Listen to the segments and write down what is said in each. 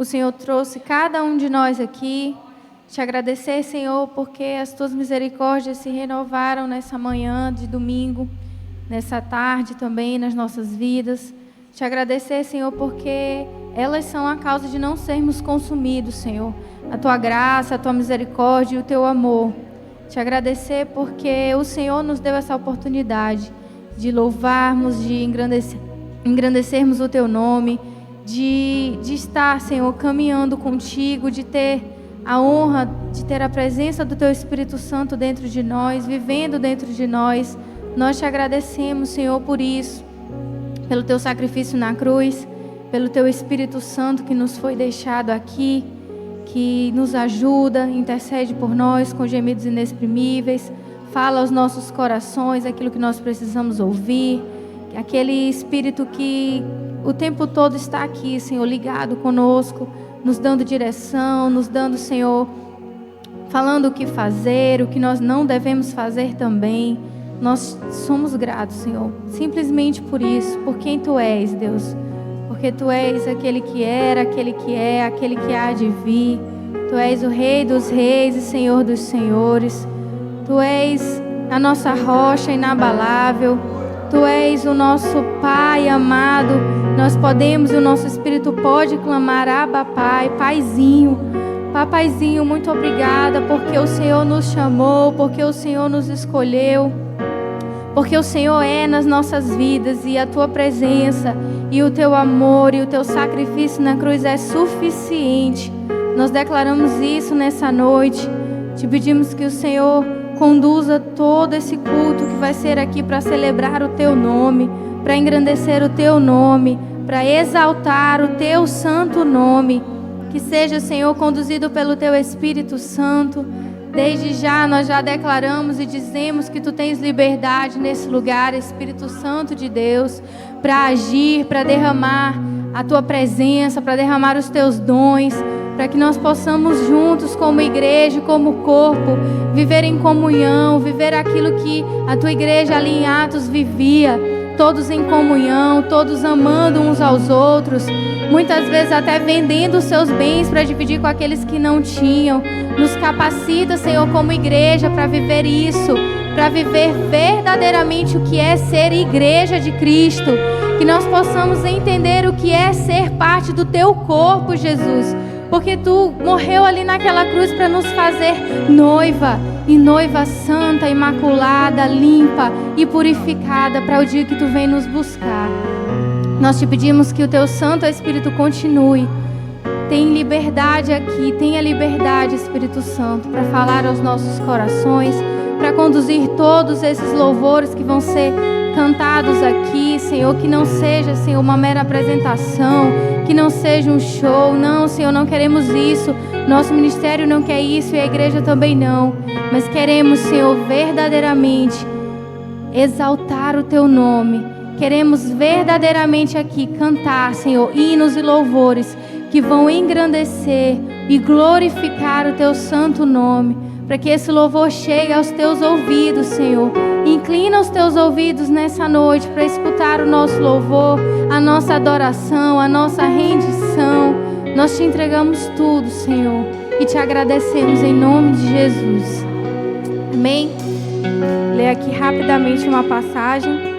o Senhor trouxe cada um de nós aqui. Te agradecer, Senhor, porque as tuas misericórdias se renovaram nessa manhã de domingo, nessa tarde também, nas nossas vidas. Te agradecer, Senhor, porque elas são a causa de não sermos consumidos, Senhor. A tua graça, a tua misericórdia e o teu amor. Te agradecer porque o Senhor nos deu essa oportunidade de louvarmos, de engrandecermos o teu nome, de estar, Senhor, caminhando contigo, de ter a honra de ter a presença do teu Espírito Santo dentro de nós, vivendo dentro de nós. Nós te agradecemos, Senhor, por isso, pelo teu sacrifício na cruz, pelo teu Espírito Santo que nos foi deixado aqui, que nos ajuda, intercede por nós com gemidos inexprimíveis, fala aos nossos corações aquilo que nós precisamos ouvir, aquele Espírito que o tempo todo está aqui, Senhor, ligado conosco, nos dando direção, nos dando, Senhor, falando o que fazer, o que nós não devemos fazer também. Nós somos gratos, Senhor, simplesmente por isso, por quem Tu és, Deus. Porque Tu és aquele que era, aquele que é, aquele que há de vir. Tu és o Rei dos reis e Senhor dos senhores. Tu és a nossa rocha inabalável. Tu és o nosso Pai amado. Nós podemos e o nosso espírito pode clamar: Abba, Pai, Paizinho. Papaizinho, muito obrigada porque o Senhor nos chamou, porque o Senhor nos escolheu, porque o Senhor é nas nossas vidas e a Tua presença e o Teu amor e o Teu sacrifício na cruz é suficiente. Nós declaramos isso nessa noite. Te pedimos que o Senhor conduza todo esse culto que vai ser aqui para celebrar o Teu nome, para engrandecer o Teu nome, para exaltar o Teu santo nome. Que seja, Senhor, conduzido pelo Teu Espírito Santo. Desde já nós já declaramos e dizemos que Tu tens liberdade nesse lugar, Espírito Santo de Deus, para agir, para derramar a Tua presença, para derramar os Teus dons, para que nós possamos juntos como igreja, como corpo, viver em comunhão, viver aquilo que a Tua igreja ali em Atos vivia, todos em comunhão, todos amando uns aos outros, muitas vezes até vendendo os seus bens para dividir com aqueles que não tinham. Nos capacita, Senhor, como igreja para viver isso, para viver verdadeiramente o que é ser igreja de Cristo, que nós possamos entender o que é ser parte do Teu corpo, Jesus, porque Tu morreu ali naquela cruz para nos fazer noiva, e noiva santa, imaculada, limpa e purificada para o dia que Tu vem nos buscar. Nós Te pedimos que o Teu Santo Espírito continue. Tem liberdade aqui, tenha liberdade, Espírito Santo, para falar aos nossos corações, para conduzir todos esses louvores que vão ser cantados aqui, Senhor, que não seja, Senhor, uma mera apresentação, que não seja um show. Não, Senhor, não queremos isso. Nosso ministério não quer isso e a igreja também não. Mas queremos, Senhor, verdadeiramente exaltar o Teu nome. Queremos verdadeiramente aqui cantar, Senhor, hinos e louvores que vão engrandecer e glorificar o Teu santo nome, para que esse louvor chegue aos Teus ouvidos, Senhor. Inclina os Teus ouvidos nessa noite para escutar o nosso louvor, a nossa adoração, a nossa rendição. Nós Te entregamos tudo, Senhor, e Te agradecemos em nome de Jesus. Amém? Ler aqui rapidamente uma passagem.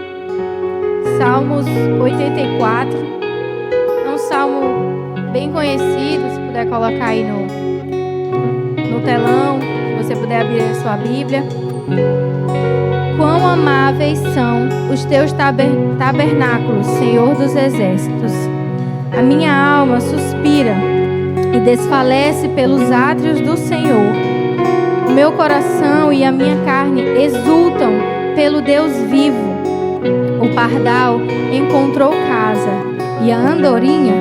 Salmos 84. É um salmo bem conhecido, se puder colocar aí no telão, se você puder abrir a sua Bíblia. Quão amáveis são os Teus tabernáculos, Senhor dos exércitos. A minha alma suspira e desfalece pelos átrios do Senhor. O meu coração e a minha carne exultam pelo Deus vivo. O pardal encontrou casa e a andorinha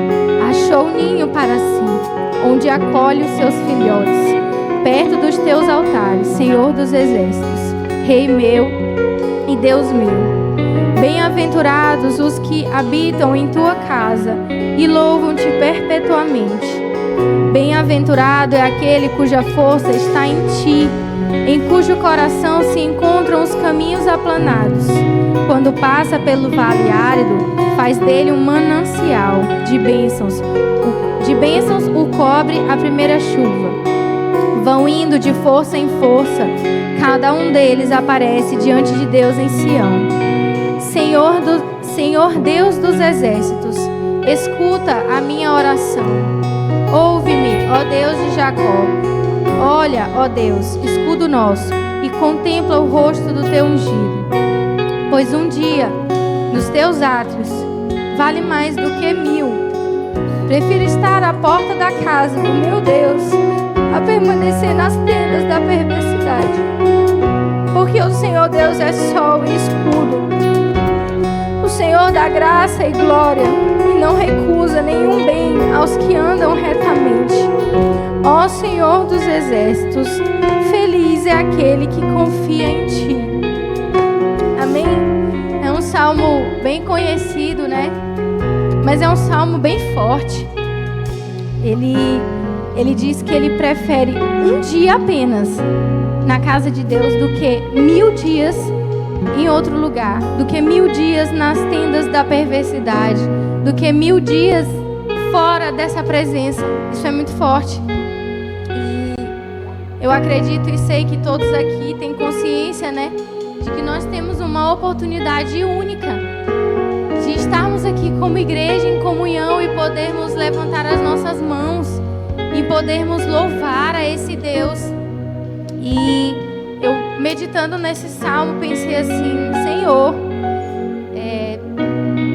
achou ninho para si, onde acolhe os seus filhotes, perto dos Teus altares, Senhor dos exércitos, Rei meu e Deus meu. Bem-aventurados os que habitam em Tua casa e louvam-Te perpetuamente. Bem-aventurado é aquele cuja força está em Ti, em cujo coração se encontram os caminhos aplanados. Quando passa pelo vale árido, faz dele um manancial de bênçãos. De bênçãos o cobre a primeira chuva. Vão indo de força em força, cada um deles aparece diante de Deus em Sião. Senhor Deus dos exércitos, escuta a minha oração. Ouve-me, ó Deus de Jacó. Olha, ó Deus, escudo nosso, e contempla o rosto do teu ungido. Pois um dia, nos teus átrios, vale mais do que 1000. Prefiro estar à porta da casa do meu Deus a permanecer nas tendas da perversidade. Porque o Senhor Deus é sol e escudo. O Senhor dá graça e glória e não recusa nenhum bem aos que andam retamente. Ó Senhor dos exércitos, feliz é aquele que confia em Ti. Amém? É um salmo bem conhecido, né? Mas é um salmo bem forte. Ele diz que ele prefere um dia apenas na casa de Deus do que 1000 dias em outro lugar, do que 1000 dias nas tendas da perversidade, do que 1000 dias fora dessa presença. Isso é muito forte. E eu acredito e sei que todos aqui têm consciência, né, de que nós temos uma oportunidade única de estarmos aqui como igreja em comunhão e podermos levantar as nossas mãos e podermos louvar a esse Deus. E eu, meditando nesse salmo, pensei assim: Senhor,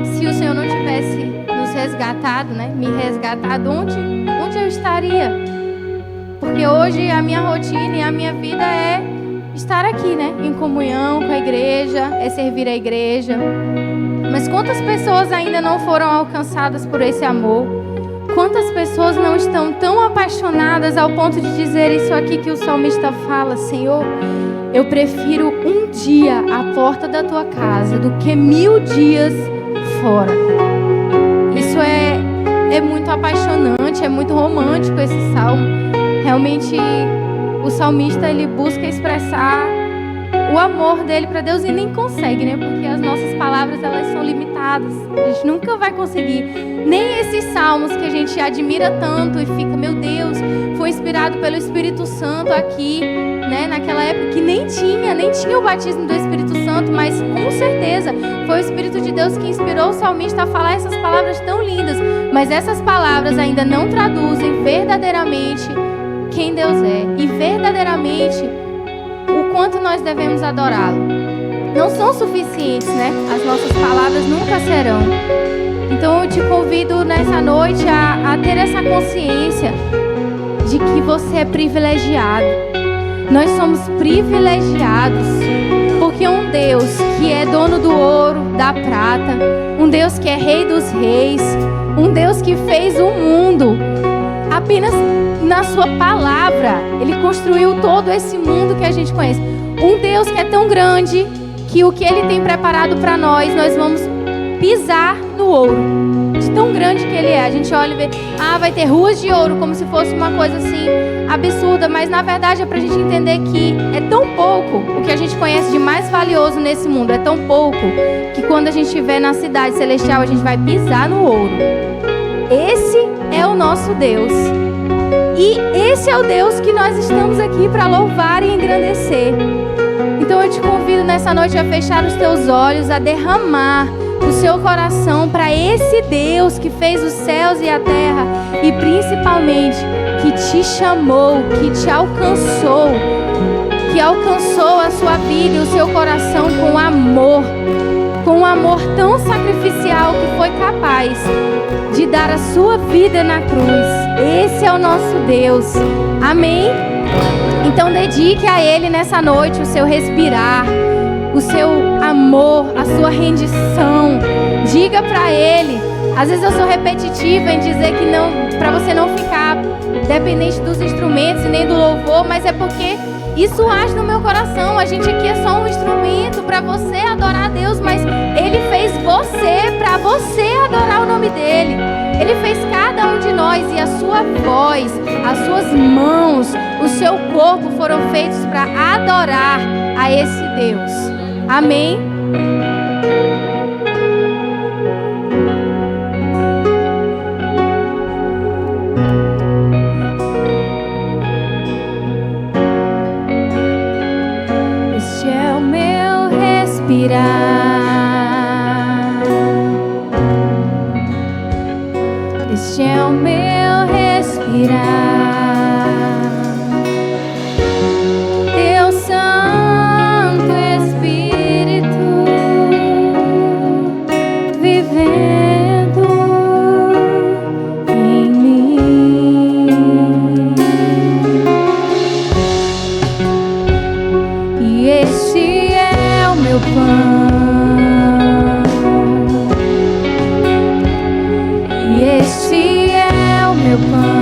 se o Senhor não tivesse nos resgatado, né, me resgatado, onde eu estaria? Porque hoje a minha rotina e a minha vida é estar aqui, né, em comunhão com a igreja, é servir a igreja. Mas quantas pessoas ainda não foram alcançadas por esse amor? Quantas pessoas não estão tão apaixonadas ao ponto de dizer isso aqui que o salmista fala: Senhor, eu prefiro um dia à porta da tua casa do que 1000 dias fora. Isso é muito apaixonante, é muito romântico esse salmo. Realmente o salmista, ele busca expressar o amor dele para Deus e nem consegue, né? Porque as nossas palavras, elas são limitadas. A gente nunca vai conseguir. Nem esses salmos que a gente admira tanto e fica, meu Deus, foi inspirado pelo Espírito Santo aqui, né? Naquela época que nem tinha o batismo do Espírito Santo, mas com certeza foi o Espírito de Deus que inspirou o salmista a falar essas palavras tão lindas. Mas essas palavras ainda não traduzem verdadeiramente quem Deus é e verdadeiramente o quanto nós devemos adorá-lo. Não são suficientes, né? As nossas palavras nunca serão. Então eu te convido nessa noite a ter essa consciência de que você é privilegiado. Nós somos privilegiados porque um Deus que é dono do ouro, da prata, um Deus que é rei dos reis, um Deus que fez o mundo apenas na sua palavra. Ele construiu todo esse mundo que a gente conhece. Um Deus que é tão grande que o que Ele tem preparado para nós vamos pisar no ouro. De tão grande que Ele é. A gente olha e vê, vai ter ruas de ouro, como se fosse uma coisa assim absurda. Mas na verdade é pra gente entender que é tão pouco o que a gente conhece de mais valioso nesse mundo. É tão pouco que quando a gente estiver na cidade celestial, a gente vai pisar no ouro. Esse é o nosso Deus. E esse é o Deus que nós estamos aqui para louvar e engrandecer. Então eu te convido nessa noite a fechar os teus olhos, a derramar o seu coração para esse Deus que fez os céus e a terra e principalmente que te chamou, que te alcançou, que alcançou a sua vida e o seu coração com um amor tão sacrificial que foi capaz de dar a sua vida na cruz. Esse é o nosso Deus. Amém? Então dedique a Ele nessa noite o seu respirar, o seu amor, a sua rendição. Diga para Ele. Às vezes eu sou repetitiva em dizer que não, para você não ficar dependente dos instrumentos e nem do louvor, mas é porque isso age no meu coração. A gente aqui é só um instrumento para você adorar a Deus, mas Ele fez você para você adorar o nome dEle. Ele fez cada um de nós e a sua voz, as suas mãos, o seu corpo foram feitos para adorar a esse Deus. Amém? Este é o meu respirar, este é o meu respirar. Teu Santo Espírito vivendo em mim. E este é o meu pão, e este é o meu pão.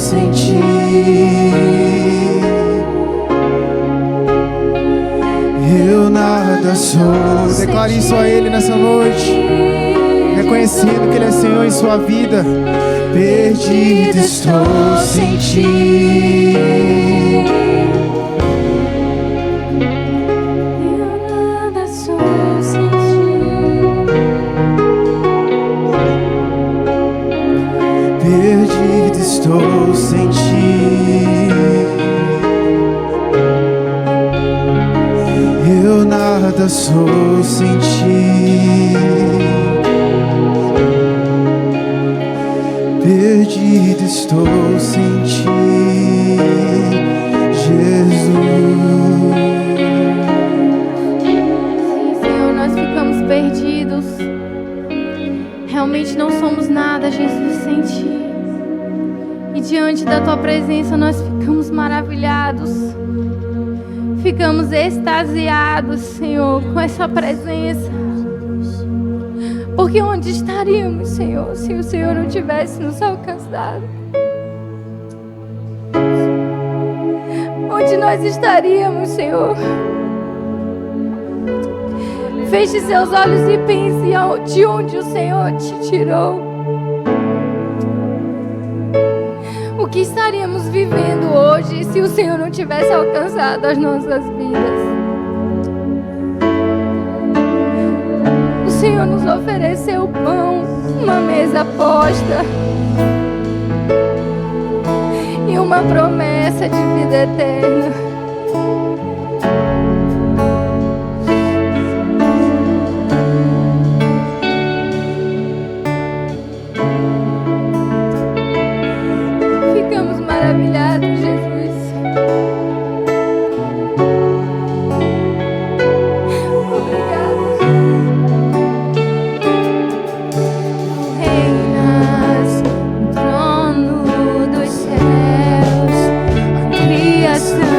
sem ti. Eu nada sou. Declare isso a Ele nessa noite, reconhecendo que Ele é Senhor em sua vida. Perdido estou sem ti. Eu nada sou sem ti. Perdido estou sem ti. Eu nada sou sem ti. Perdido estou sem ti, Jesus. Sim, Senhor, nós ficamos perdidos. Realmente não somos nada, Jesus, sem ti. E diante da tua presença nós ficamos maravilhados. Ficamos extasiados, Senhor, com essa presença. Porque onde estaríamos, Senhor, se o Senhor não tivesse nos alcançado? Onde nós estaríamos, Senhor? Feche seus olhos e pense de onde o Senhor te tirou. O que estaríamos vivendo hoje se o Senhor não tivesse alcançado as nossas vidas? O Senhor nos ofereceu pão, uma mesa posta e uma promessa de vida eterna. Ficamos maravilhados, Jesus. Obrigada. Reinas no trono dos céus, a criação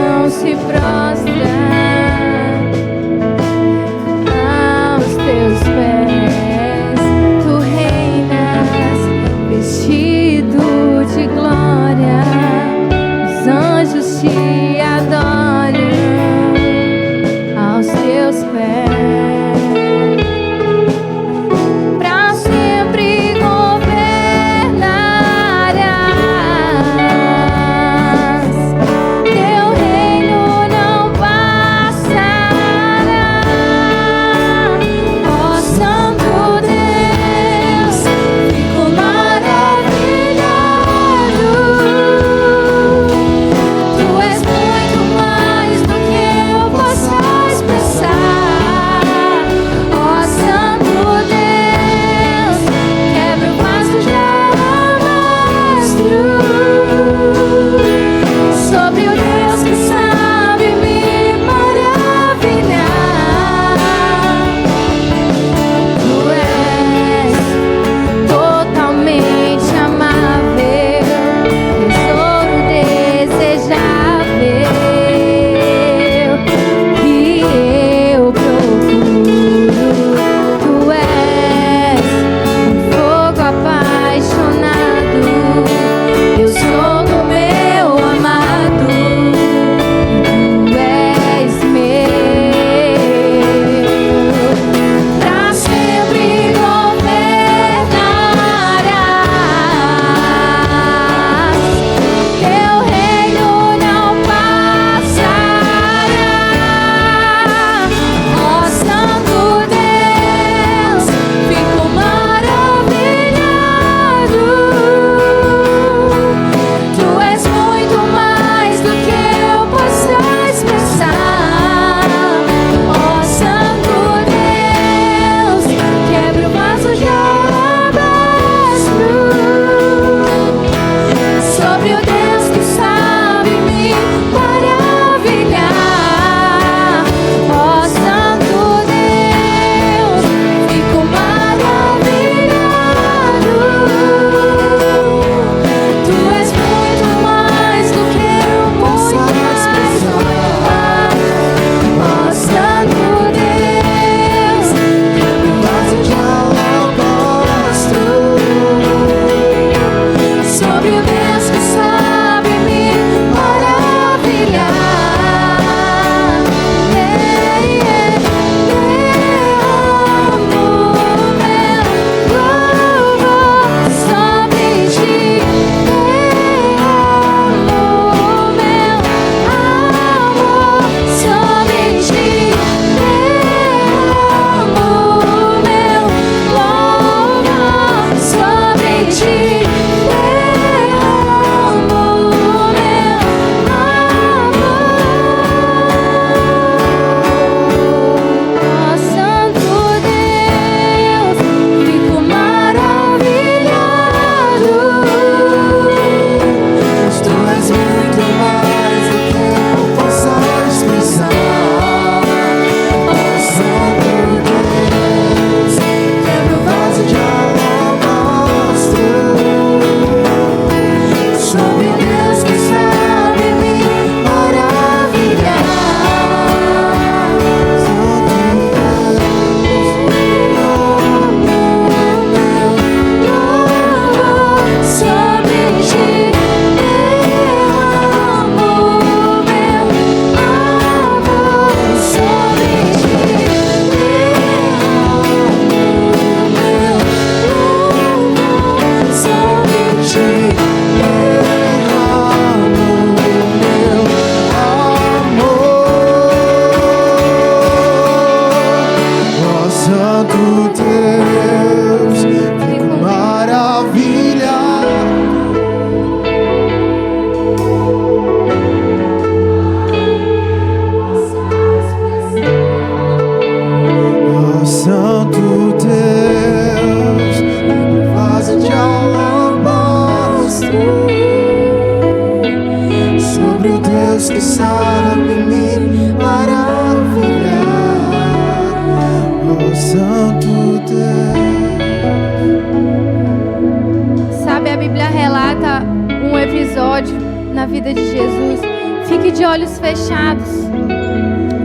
vida de Jesus. Fique de olhos fechados.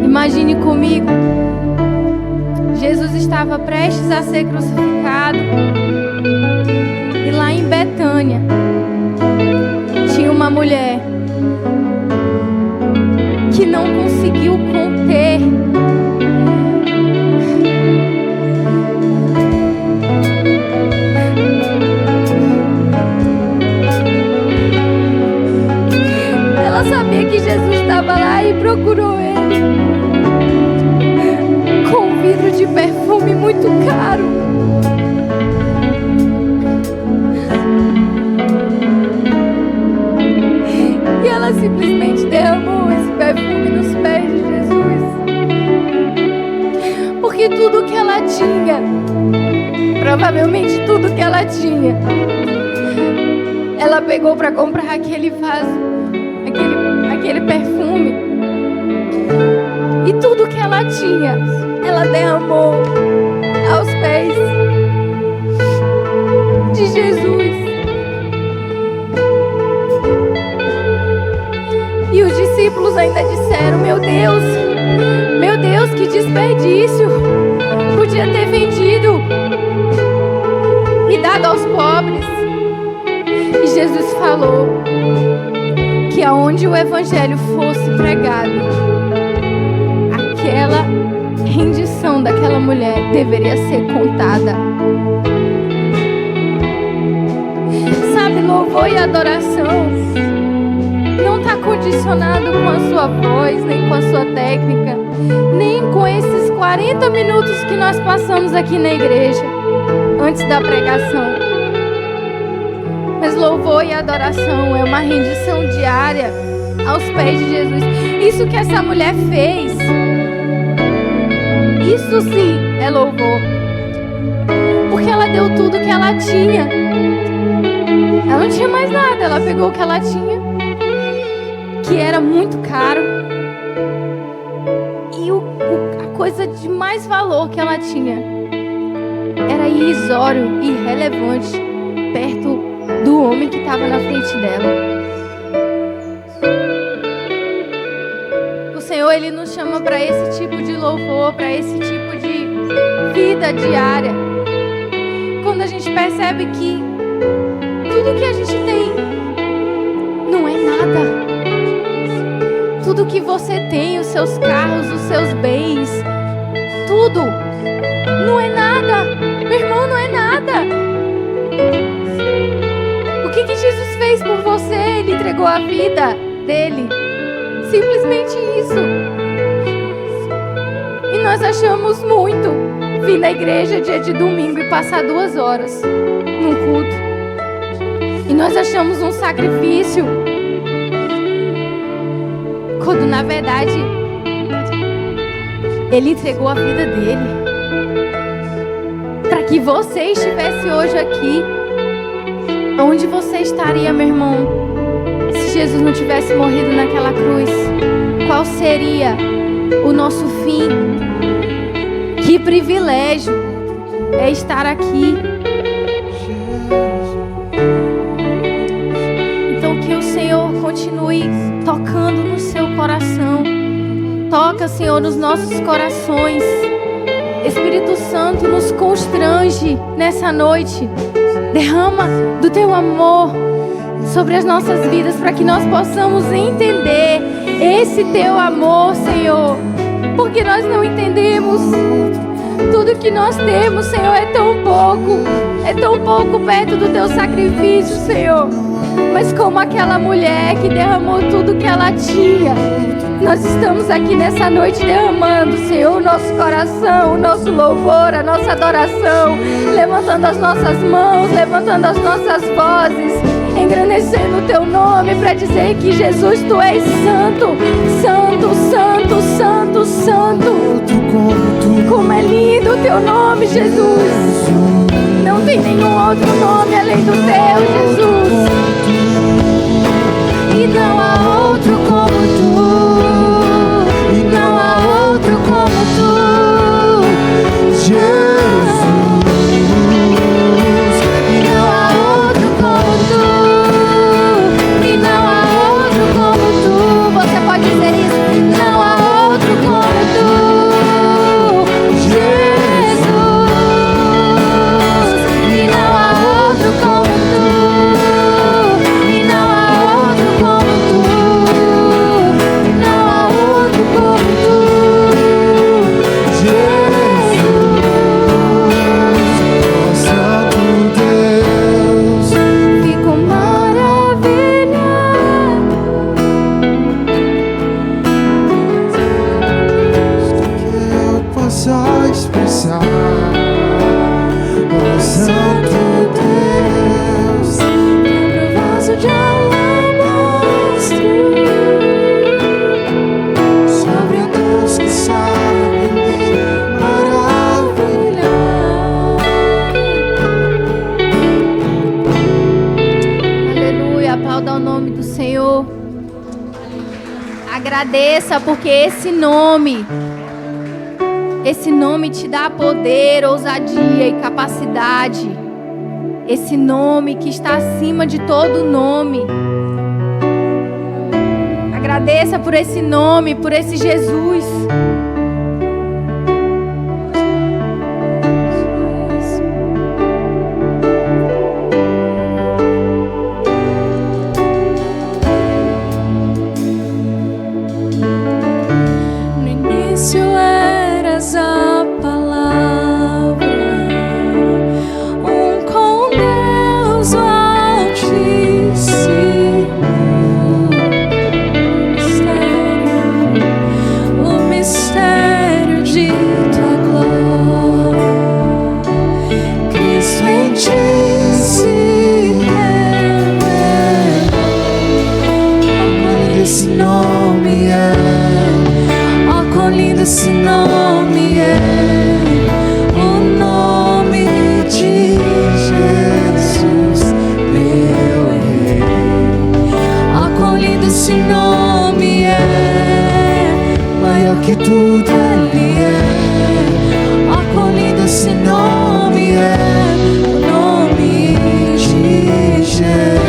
Imagine comigo. Jesus estava prestes a ser crucificado. E lá em Betânia tinha uma mulher que não conseguiu conter ela sabia que Jesus estava lá e procurou ele com um vidro de perfume muito caro. E ela simplesmente derramou esse perfume nos pés de Jesus. Porque tudo que ela tinha, provavelmente tudo que ela tinha, ela pegou para comprar aquele vaso, aquele perfume. E tudo que ela tinha, ela derramou aos pés de Jesus. E os discípulos ainda disseram: meu Deus, que desperdício! Podia ter vendido e dado aos pobres. E Jesus falou que aonde o evangelho fosse pregado, aquela rendição daquela mulher deveria ser contada. Sabe, louvor e adoração não está condicionado com a sua voz, nem com a sua técnica, nem com esses 40 minutos que nós passamos aqui na igreja antes da pregação. Mas louvor e adoração é uma rendição diária aos pés de Jesus. Isso que essa mulher fez, isso sim é louvor. Porque ela deu tudo que ela tinha. Ela não tinha mais nada, ela pegou o que ela tinha, que era muito caro, e a coisa de mais valor que ela tinha era irrisório, irrelevante, perto do homem que estava na frente dela. O Senhor, Ele nos chama para esse tipo de louvor, para esse tipo de vida diária. Quando a gente percebe que tudo que a gente tem não é nada. Tudo que você tem, os seus carros, os seus bens, tudo não é nada. Meu irmão, não é nada. O que Jesus fez por você? Ele entregou a vida dele. Simplesmente isso. E nós achamos muito vir na igreja dia de domingo e passar 2 horas num culto. E nós achamos um sacrifício, quando na verdade Ele entregou a vida dele para que você estivesse hoje aqui. Onde você estaria, meu irmão, se Jesus não tivesse morrido naquela cruz? Qual seria o nosso fim? Que privilégio é estar aqui. Então que o Senhor continue tocando no seu coração. Toca, Senhor, nos nossos corações. Espírito Santo, nos constrange nessa noite. Derrama do teu amor sobre as nossas vidas, para que nós possamos entender esse teu amor, Senhor. Porque nós não entendemos. Tudo que nós temos, Senhor, é tão pouco perto do teu sacrifício, Senhor. Mas como aquela mulher que derramou tudo que ela tinha, nós estamos aqui nessa noite derramando, Senhor, o nosso coração, o nosso louvor, a nossa adoração, levantando as nossas mãos, levantando as nossas vozes, engrandecendo o teu nome para dizer que Jesus, tu és santo, santo, santo, santo, santo. Como é lindo o teu nome, Jesus. Não tem nenhum outro nome além do teu, Jesus. E não há outro como tu. E não há outro como tu, Jesus. E não há outro como tu. E não há outro Agradeça porque esse nome te dá poder, ousadia e capacidade. Esse nome que está acima de todo nome. Agradeça por esse nome, por esse Jesus. Esse nome é o nome de Jesus, meu Rei. Acolhido esse nome é maior que tudo, Ele é. Acolhido esse nome é o nome de Jesus.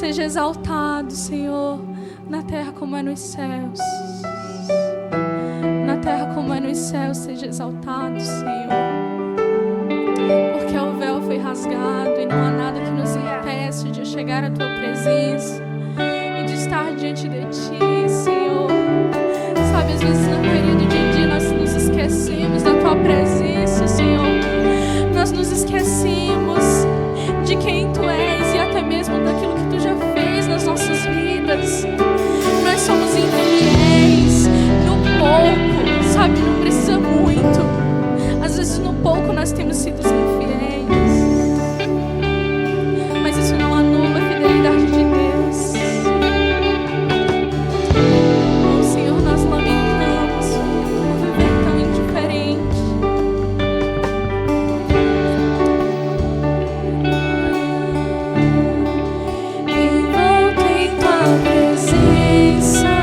Seja exaltado, Senhor, na terra como é nos céus. Na terra como é nos céus, seja exaltado, Senhor. Porque o véu foi rasgado e não há nada que nos impeça de chegar à Tua presença e de estar diante de Ti, Senhor. Sabe, às vezes na correria do dia a dia nós nos esquecemos da Tua presença, Senhor. Nós nos esquecemos de quem Tu és e até mesmo daquilo que Tu já fez nas nossas vidas. Nós somos infiéis no pouco, sabe? Não precisa muito. Às vezes no pouco nós temos sido infiéis, mas isso não anula a fidelidade de Deus. Oh, Senhor, nós lamentamos por viver tão indiferente. Envolto em Tua presença,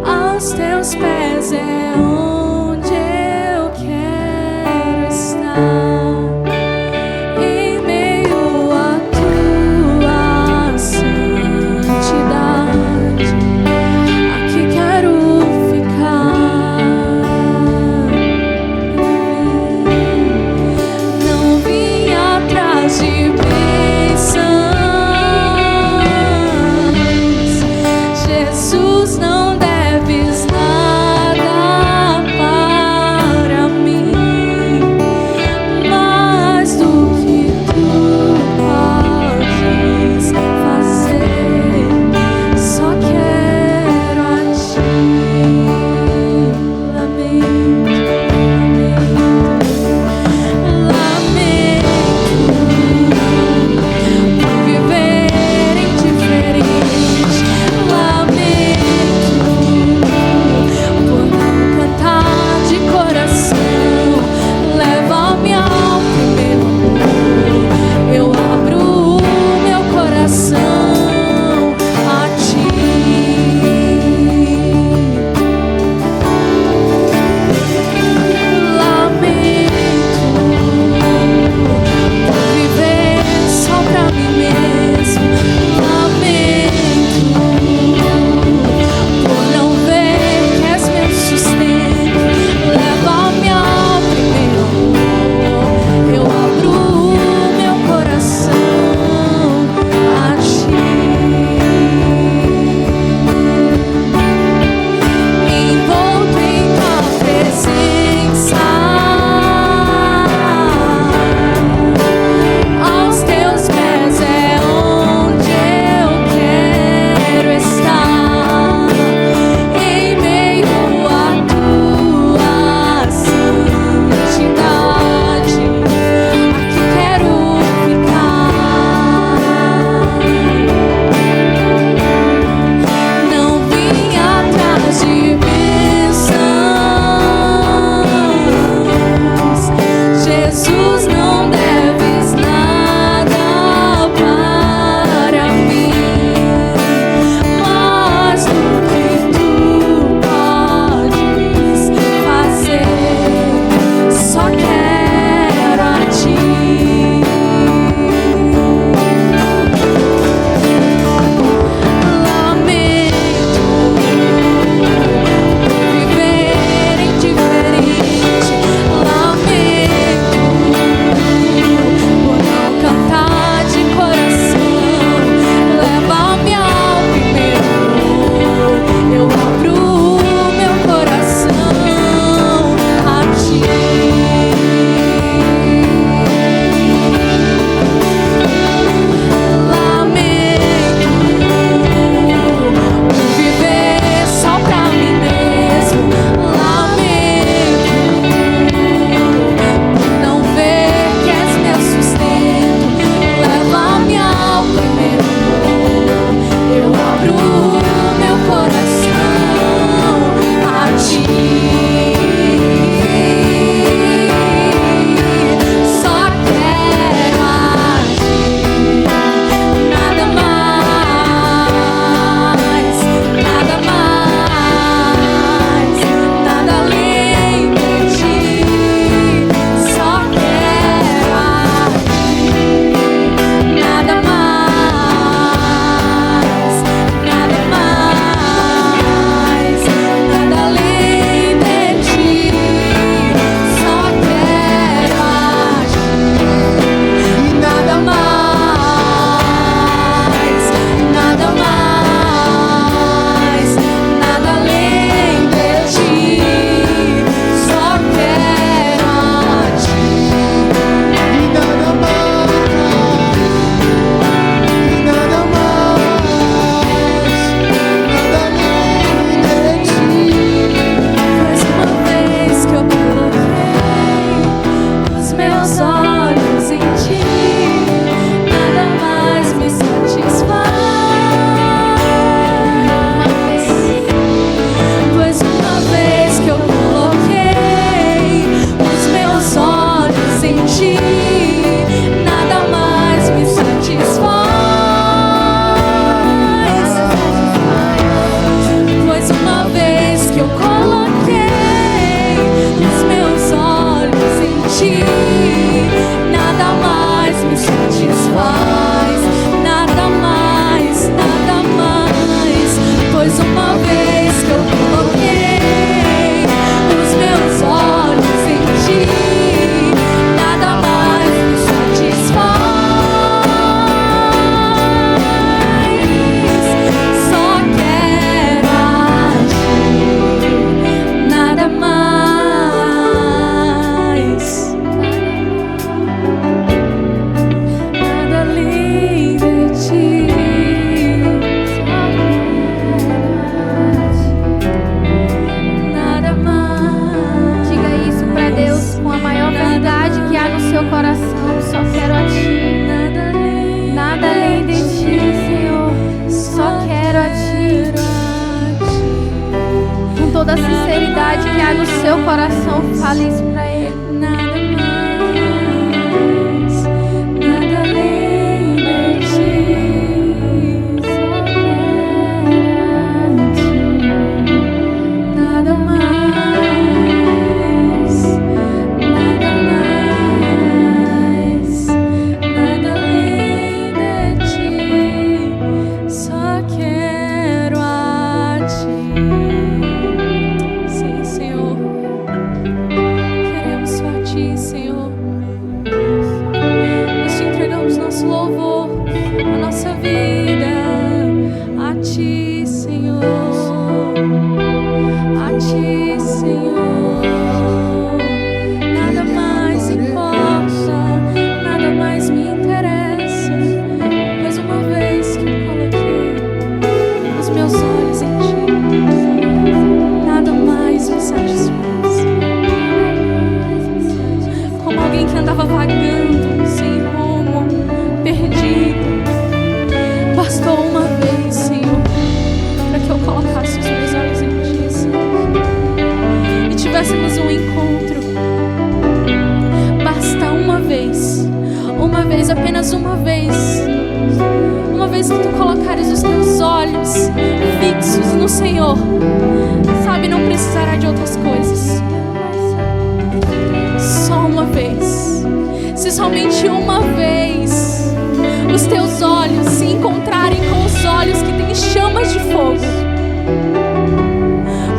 aos Teus pés é onde coração, fale isso para Ele. Nada mais, nada além de ti. Só quero a ti. Nada mais, nada mais, nada além de ti. Só quero a ti. Sim, Senhor. Queremos só a ti, Senhor. Nós te entregamos nosso louvor, a nossa vida a ti, Senhor. A ti, Senhor. Nada mais importa, nada mais me interessa, pois uma vez que eu coloquei os meus olhos em ti, nada mais me satisfaz. Como alguém que andava vagando, sem rumo, perdido, bastou uma vez, Senhor, para que eu colocasse os meus olhos em ti, Senhor, e tivéssemos um encontro. Basta uma vez, apenas uma vez que tu colocares os teus olhos fixos no Senhor, sabe, não precisará de outras coisas. Só uma vez, se somente uma vez os teus olhos se encontrarem com os olhos que têm chamas de fogo,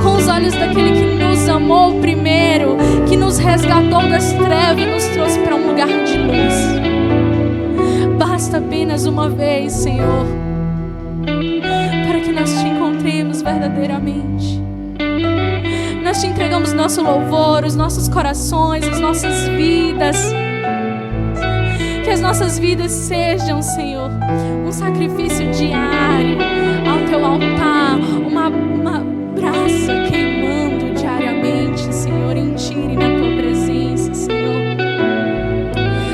com os olhos daquele que nos amou primeiro, que nos resgatou das trevas e nos trouxe para um lugar de luz. Basta apenas uma vez, Senhor, para que nós te encontremos verdadeiramente. Nós te entregamos nosso louvor, os nossos corações, as nossas vidas. Que as nossas vidas sejam, Senhor, um sacrifício diário ao teu altar, uma brasa queimando diariamente, Senhor, em ti e na tua presença, Senhor.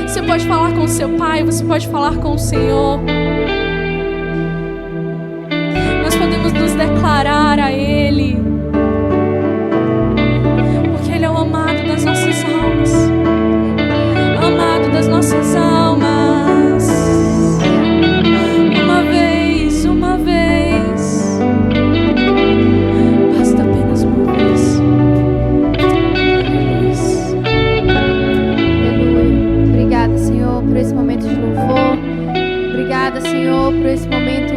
Você pode falar com o seu Pai, você pode falar com o Senhor. Nós podemos nos declarar a Ele, porque Ele é o amado das nossas almas, amado das nossas almas. Uma vez, basta apenas uma vez. Aleluia. Obrigada, Senhor, por esse momento de louvor. Obrigada, Senhor, por esse momento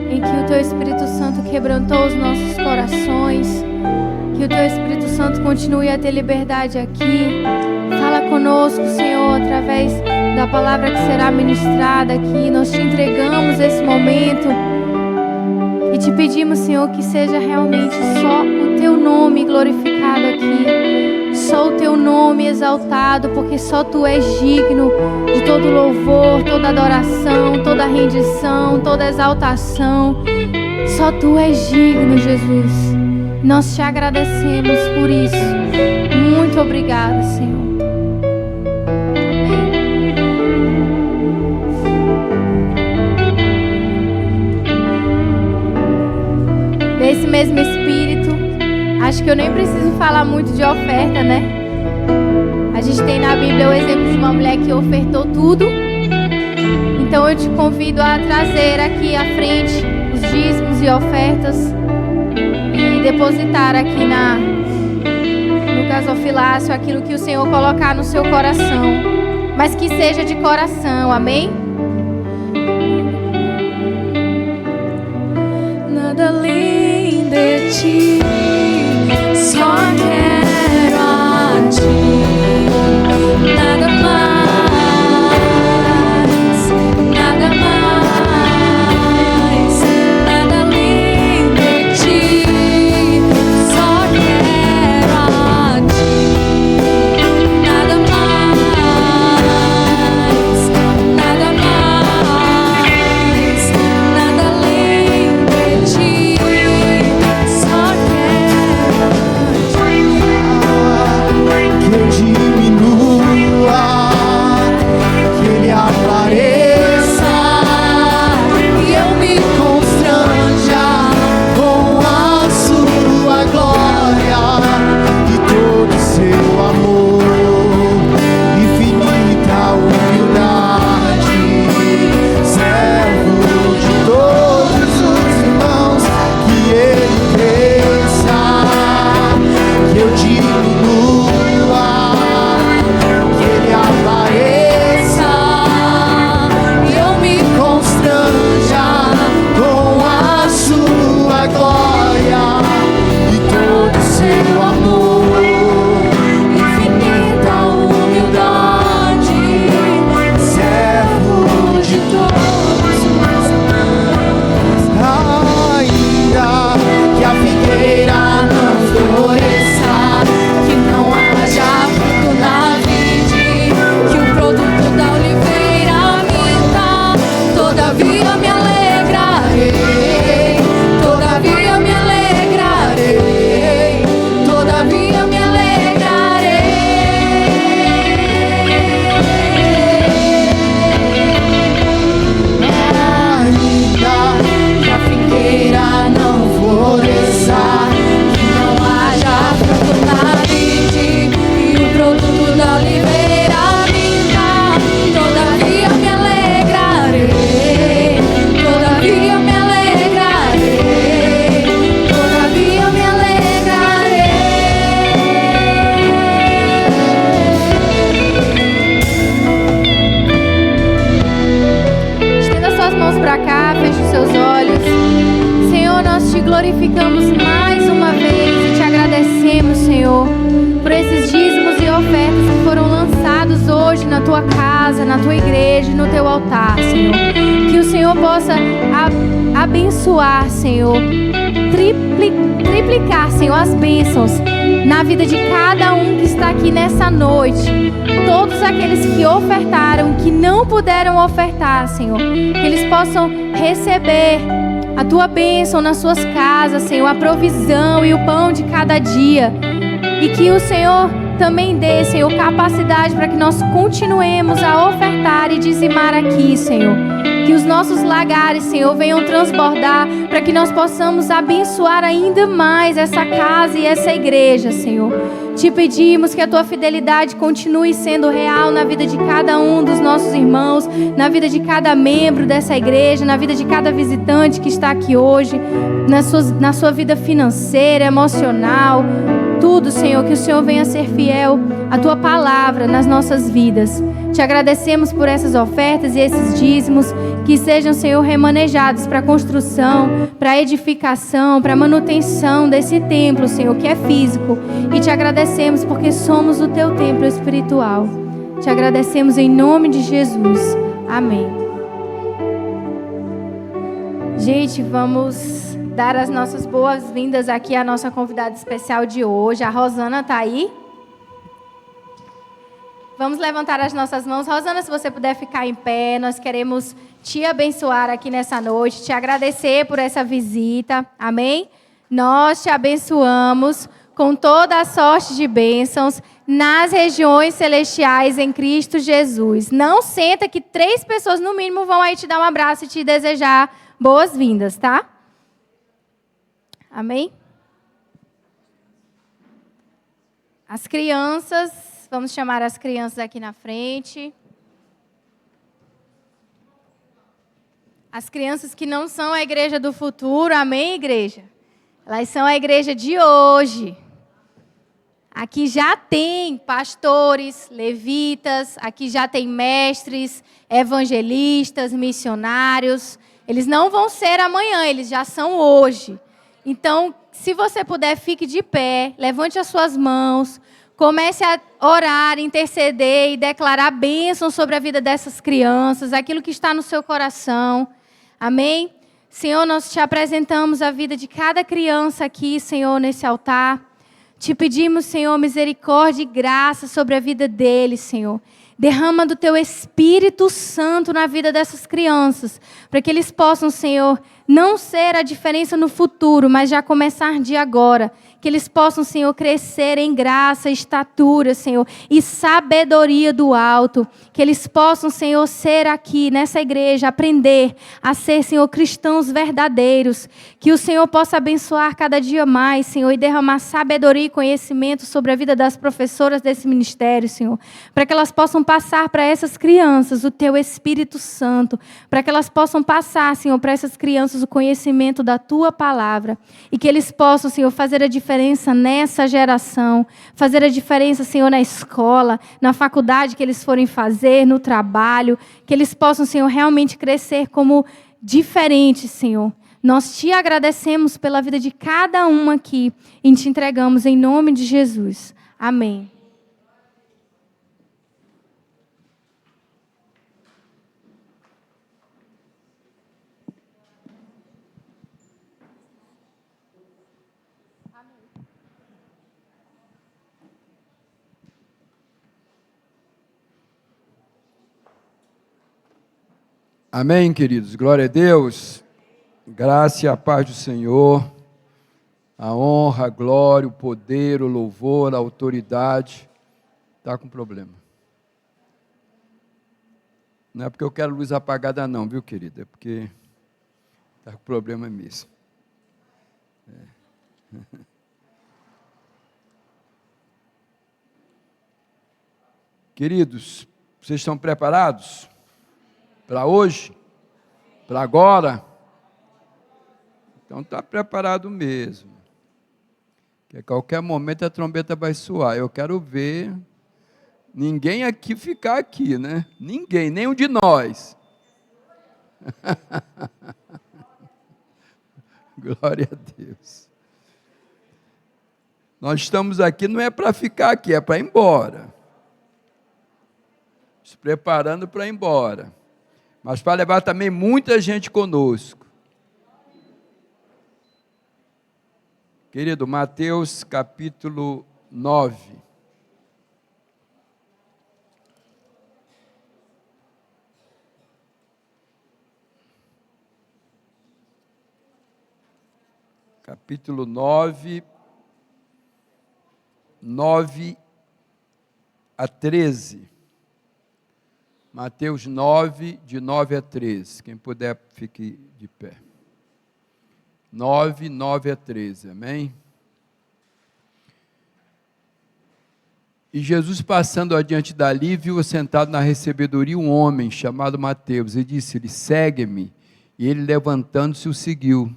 em que o Teu Espírito Santo quebrantou os nossos corações. Que o Teu Espírito Santo continue a ter liberdade aqui. Fala conosco, Senhor, através da palavra que será ministrada aqui. Nós te entregamos esse momento e te pedimos, Senhor, que seja realmente só o Teu nome glorificado aqui, só o Teu nome exaltado, porque só Tu és digno de todo louvor, toda adoração, toda rendição, toda exaltação. Só Tu és digno, Jesus. Nós te agradecemos por isso. Muito obrigada, Senhor. Nesse mesmo espírito, acho que eu nem preciso falar muito de oferta, né? A gente tem na Bíblia o exemplo de uma mulher que ofertou tudo. Então eu te convido a trazer aqui à frente os dízimos e ofertas e depositar aqui no gasofilácio aquilo que o Senhor colocar no seu coração, mas que seja de coração, amém? Nada além de ti, só quero a ti. Nada mais, nada mais, nada além de ti, só quero a ti. Nada mais, nada mais, nada além de ti, só quero a ti. glorificamos mais uma vez e te agradecemos, Senhor, por esses dízimos e ofertas que foram lançados hoje na tua casa, na tua igreja, no teu altar, Senhor. Que o Senhor possa abençoar, Senhor, triplicar, Senhor, as bênçãos na vida de cada um que está aqui nessa noite. Todos aqueles que ofertaram, que não puderam ofertar, Senhor, que eles possam receber a tua bênção nas suas casas, Senhor, a provisão e o pão de cada dia. E que o Senhor também dê, Senhor, capacidade para que nós continuemos a ofertar e dizimar aqui, Senhor. Que os nossos lagares, Senhor, venham transbordar para que nós possamos abençoar ainda mais essa casa e essa igreja, Senhor. Te pedimos que a tua fidelidade continue sendo real na vida de cada um dos nossos irmãos, na vida de cada membro dessa igreja, na vida de cada visitante que está aqui hoje, na sua vida financeira, emocional, tudo, Senhor, que o Senhor venha ser fiel à tua palavra nas nossas vidas. Te agradecemos por essas ofertas e esses dízimos, que sejam, Senhor, remanejados para a construção, para a edificação, para a manutenção desse templo, Senhor, que é físico. E te agradecemos porque somos o teu templo espiritual. Te agradecemos em nome de Jesus. Amém. Gente, vamos dar as nossas boas-vindas aqui à nossa convidada especial de hoje. A Rosana está aí? Vamos levantar as nossas mãos. Rosana, se você puder ficar em pé, nós queremos te abençoar aqui nessa noite, te agradecer por essa visita, amém? Nós te abençoamos com toda a sorte de bênçãos nas regiões celestiais em Cristo Jesus. Não senta que 3 pessoas no mínimo vão aí te dar um abraço e te desejar boas-vindas, tá? Amém? As crianças, vamos chamar as crianças aqui na frente. As crianças que não são a igreja do futuro, amém, igreja? Elas são a igreja de hoje. Aqui já tem pastores, levitas, aqui já tem mestres, evangelistas, missionários. Eles não vão ser amanhã, eles já são hoje. Então, se você puder, fique de pé, levante as suas mãos, comece a orar, interceder e declarar bênção sobre a vida dessas crianças, aquilo que está no seu coração. Amém? Senhor, nós te apresentamos a vida de cada criança aqui, Senhor, nesse altar. Te pedimos, Senhor, misericórdia e graça sobre a vida deles, Senhor. Derrama do teu Espírito Santo na vida dessas crianças, para que eles possam, Senhor, não ser a diferença no futuro, mas já começar de agora. Que eles possam, Senhor, crescer em graça, estatura, Senhor, e sabedoria do alto. Que eles possam, Senhor, ser aqui nessa igreja, aprender a ser, Senhor, cristãos verdadeiros. Que o Senhor possa abençoar cada dia mais, Senhor, e derramar sabedoria e conhecimento sobre a vida das professoras desse ministério, Senhor. Para que elas possam passar para essas crianças o teu Espírito Santo. Para que elas possam passar, Senhor, para essas crianças o conhecimento da tua palavra. E que eles possam, Senhor, fazer a diferença nessa geração, fazer a diferença, Senhor, na escola, na faculdade que eles forem fazer, no trabalho, que eles possam, Senhor, realmente crescer como diferentes, Senhor. Nós te agradecemos pela vida de cada um aqui e te entregamos em nome de Jesus. Amém. Amém, queridos. Glória a Deus. Graça e a paz do Senhor. A honra, a glória, o poder, o louvor, a autoridade. Está com problema. Não é porque eu quero luz apagada não, viu, querida? É porque está com problema mesmo. Queridos, vocês estão preparados? Para hoje? Para agora? Então está preparado mesmo. Que a qualquer momento a trombeta vai soar. Eu quero ver ninguém aqui ficar aqui, né? Ninguém, nenhum de nós. Glória a Deus. Nós estamos aqui, não é para ficar aqui, é para ir embora. Se preparando para ir embora. Mas para levar também muita gente conosco. Querido, Mateus capítulo 9. Capítulo 9, 9 a 13. Mateus 9, de 9 a 13. Quem puder, fique de pé. 9, 9 a 13, amém? E Jesus, passando adiante dali, viu sentado na recebedoria um homem chamado Mateus, e disse-lhe: segue-me. E ele, levantando-se, o seguiu.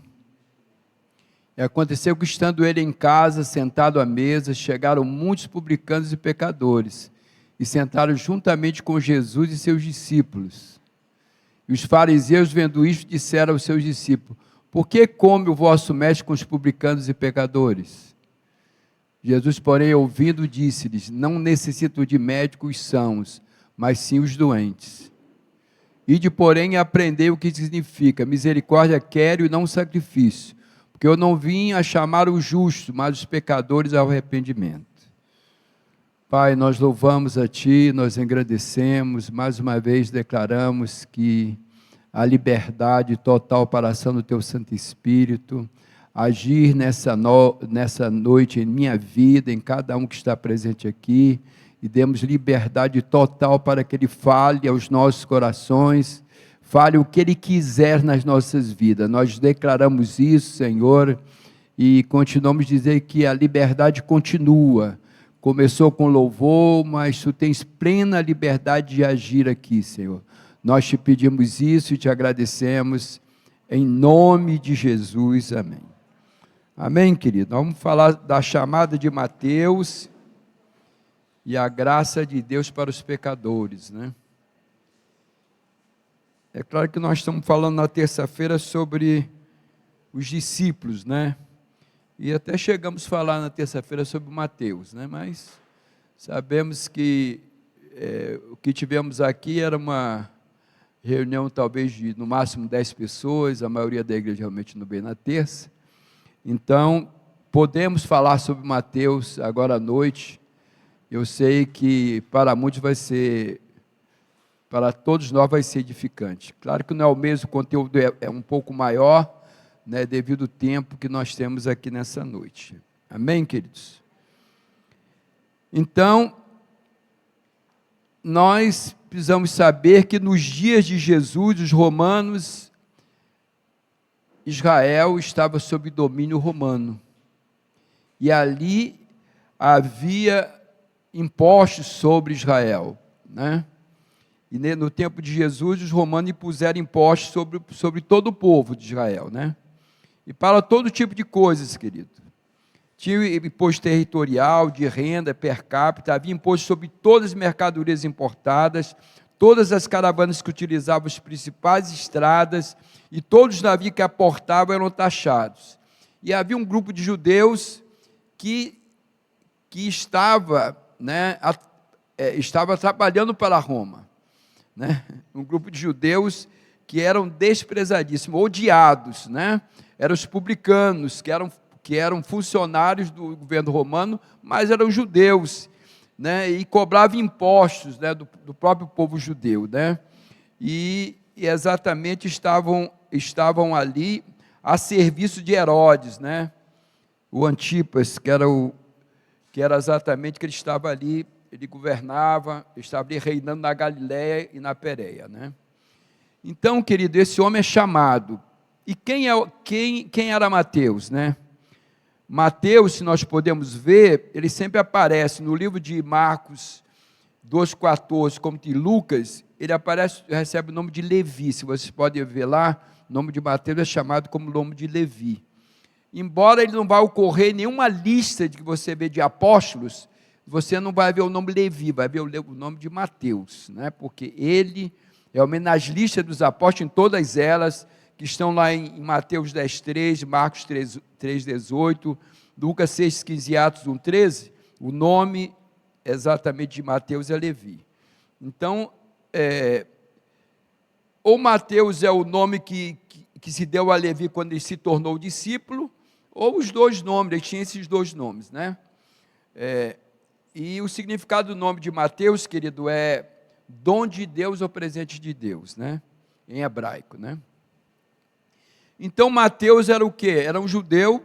E aconteceu que, estando ele em casa, sentado à mesa, chegaram muitos publicanos e pecadores, e sentaram juntamente com Jesus e seus discípulos. E os fariseus, vendo isto, disseram aos seus discípulos: por que come o vosso mestre com os publicanos e pecadores? Jesus, porém, ouvindo, disse-lhes: não necessito de médicos sãos, mas sim os doentes. Ide, porém, e aprendei o que significa: misericórdia quero e não sacrifício, porque eu não vim a chamar os justos, mas os pecadores ao arrependimento. Pai, nós louvamos a Ti, nós engrandecemos, mais uma vez declaramos que a liberdade total para a ação do Teu Santo Espírito, agir nessa noite em minha vida, em cada um que está presente aqui, e demos liberdade total para que Ele fale aos nossos corações, fale o que Ele quiser nas nossas vidas. Nós declaramos isso, Senhor, e continuamos a dizer que a liberdade continua. Começou com louvor, mas Tu tens plena liberdade de agir aqui, Senhor. Nós Te pedimos isso e Te agradecemos, em nome de Jesus, amém. Amém, querido? Vamos falar da chamada de Mateus e a graça de Deus para os pecadores, né? É claro que nós estamos falando na terça-feira sobre os discípulos, né? E até chegamos a falar na terça-feira sobre Mateus, né? Mas sabemos que o que tivemos aqui era uma reunião talvez de no máximo 10 pessoas, a maioria da igreja realmente não veio na terça. Então, podemos falar sobre Mateus agora à noite. Eu sei que para muitos vai ser, para todos nós vai ser edificante. Claro que não é o mesmo conteúdo, é um pouco maior, né, devido ao tempo que nós temos aqui nessa noite. Amém, queridos? Então, nós precisamos saber que nos dias de Jesus, os romanos, Israel estava sob domínio romano. E ali havia impostos sobre Israel, né? E no tempo de Jesus, os romanos impuseram impostos sobre todo o povo de Israel, né? E para todo tipo de coisas, querido. Tinha imposto territorial, de renda, per capita, havia imposto sobre todas as mercadorias importadas, todas as caravanas que utilizavam as principais estradas, e todos os navios que aportavam eram taxados. E havia um grupo de judeus que estava, né, estava trabalhando para Roma, né? Um grupo de judeus que eram desprezadíssimos, odiados, né? Eram os publicanos, que eram funcionários do governo romano, mas eram judeus, né? E cobravam impostos, né, do próprio povo judeu, né? E exatamente estavam ali a serviço de Herodes, né? O Antipas, que era exatamente que ele estava ali, ele governava, estava ali reinando na Galiléia e na Pérea, né? Então, querido, esse homem é chamado. E quem era Mateus, né? Mateus, se nós podemos ver, ele sempre aparece no livro de Marcos 2,14, como de Lucas, ele aparece, recebe o nome de Levi. Se vocês podem ver lá, o nome de Mateus é chamado como nome de Levi. Embora ele não vá ocorrer nenhuma lista que você vê de apóstolos, você não vai ver o nome Levi, vai ver o nome de Mateus, né? Porque ele, realmente nas listas dos apóstolos, em todas elas, que estão lá em Mateus 10:3, Marcos 3:18, Lucas 6:15 e Atos 1:13, o nome exatamente de Mateus é Levi. Então, ou Mateus é o nome que se deu a Levi quando ele se tornou discípulo, ou os dois nomes, ele tinha esses dois nomes, né? E o significado do nome de Mateus, querido, é dom de Deus ou presente de Deus, né? Em hebraico, né? Então, Mateus era o quê? Era um judeu,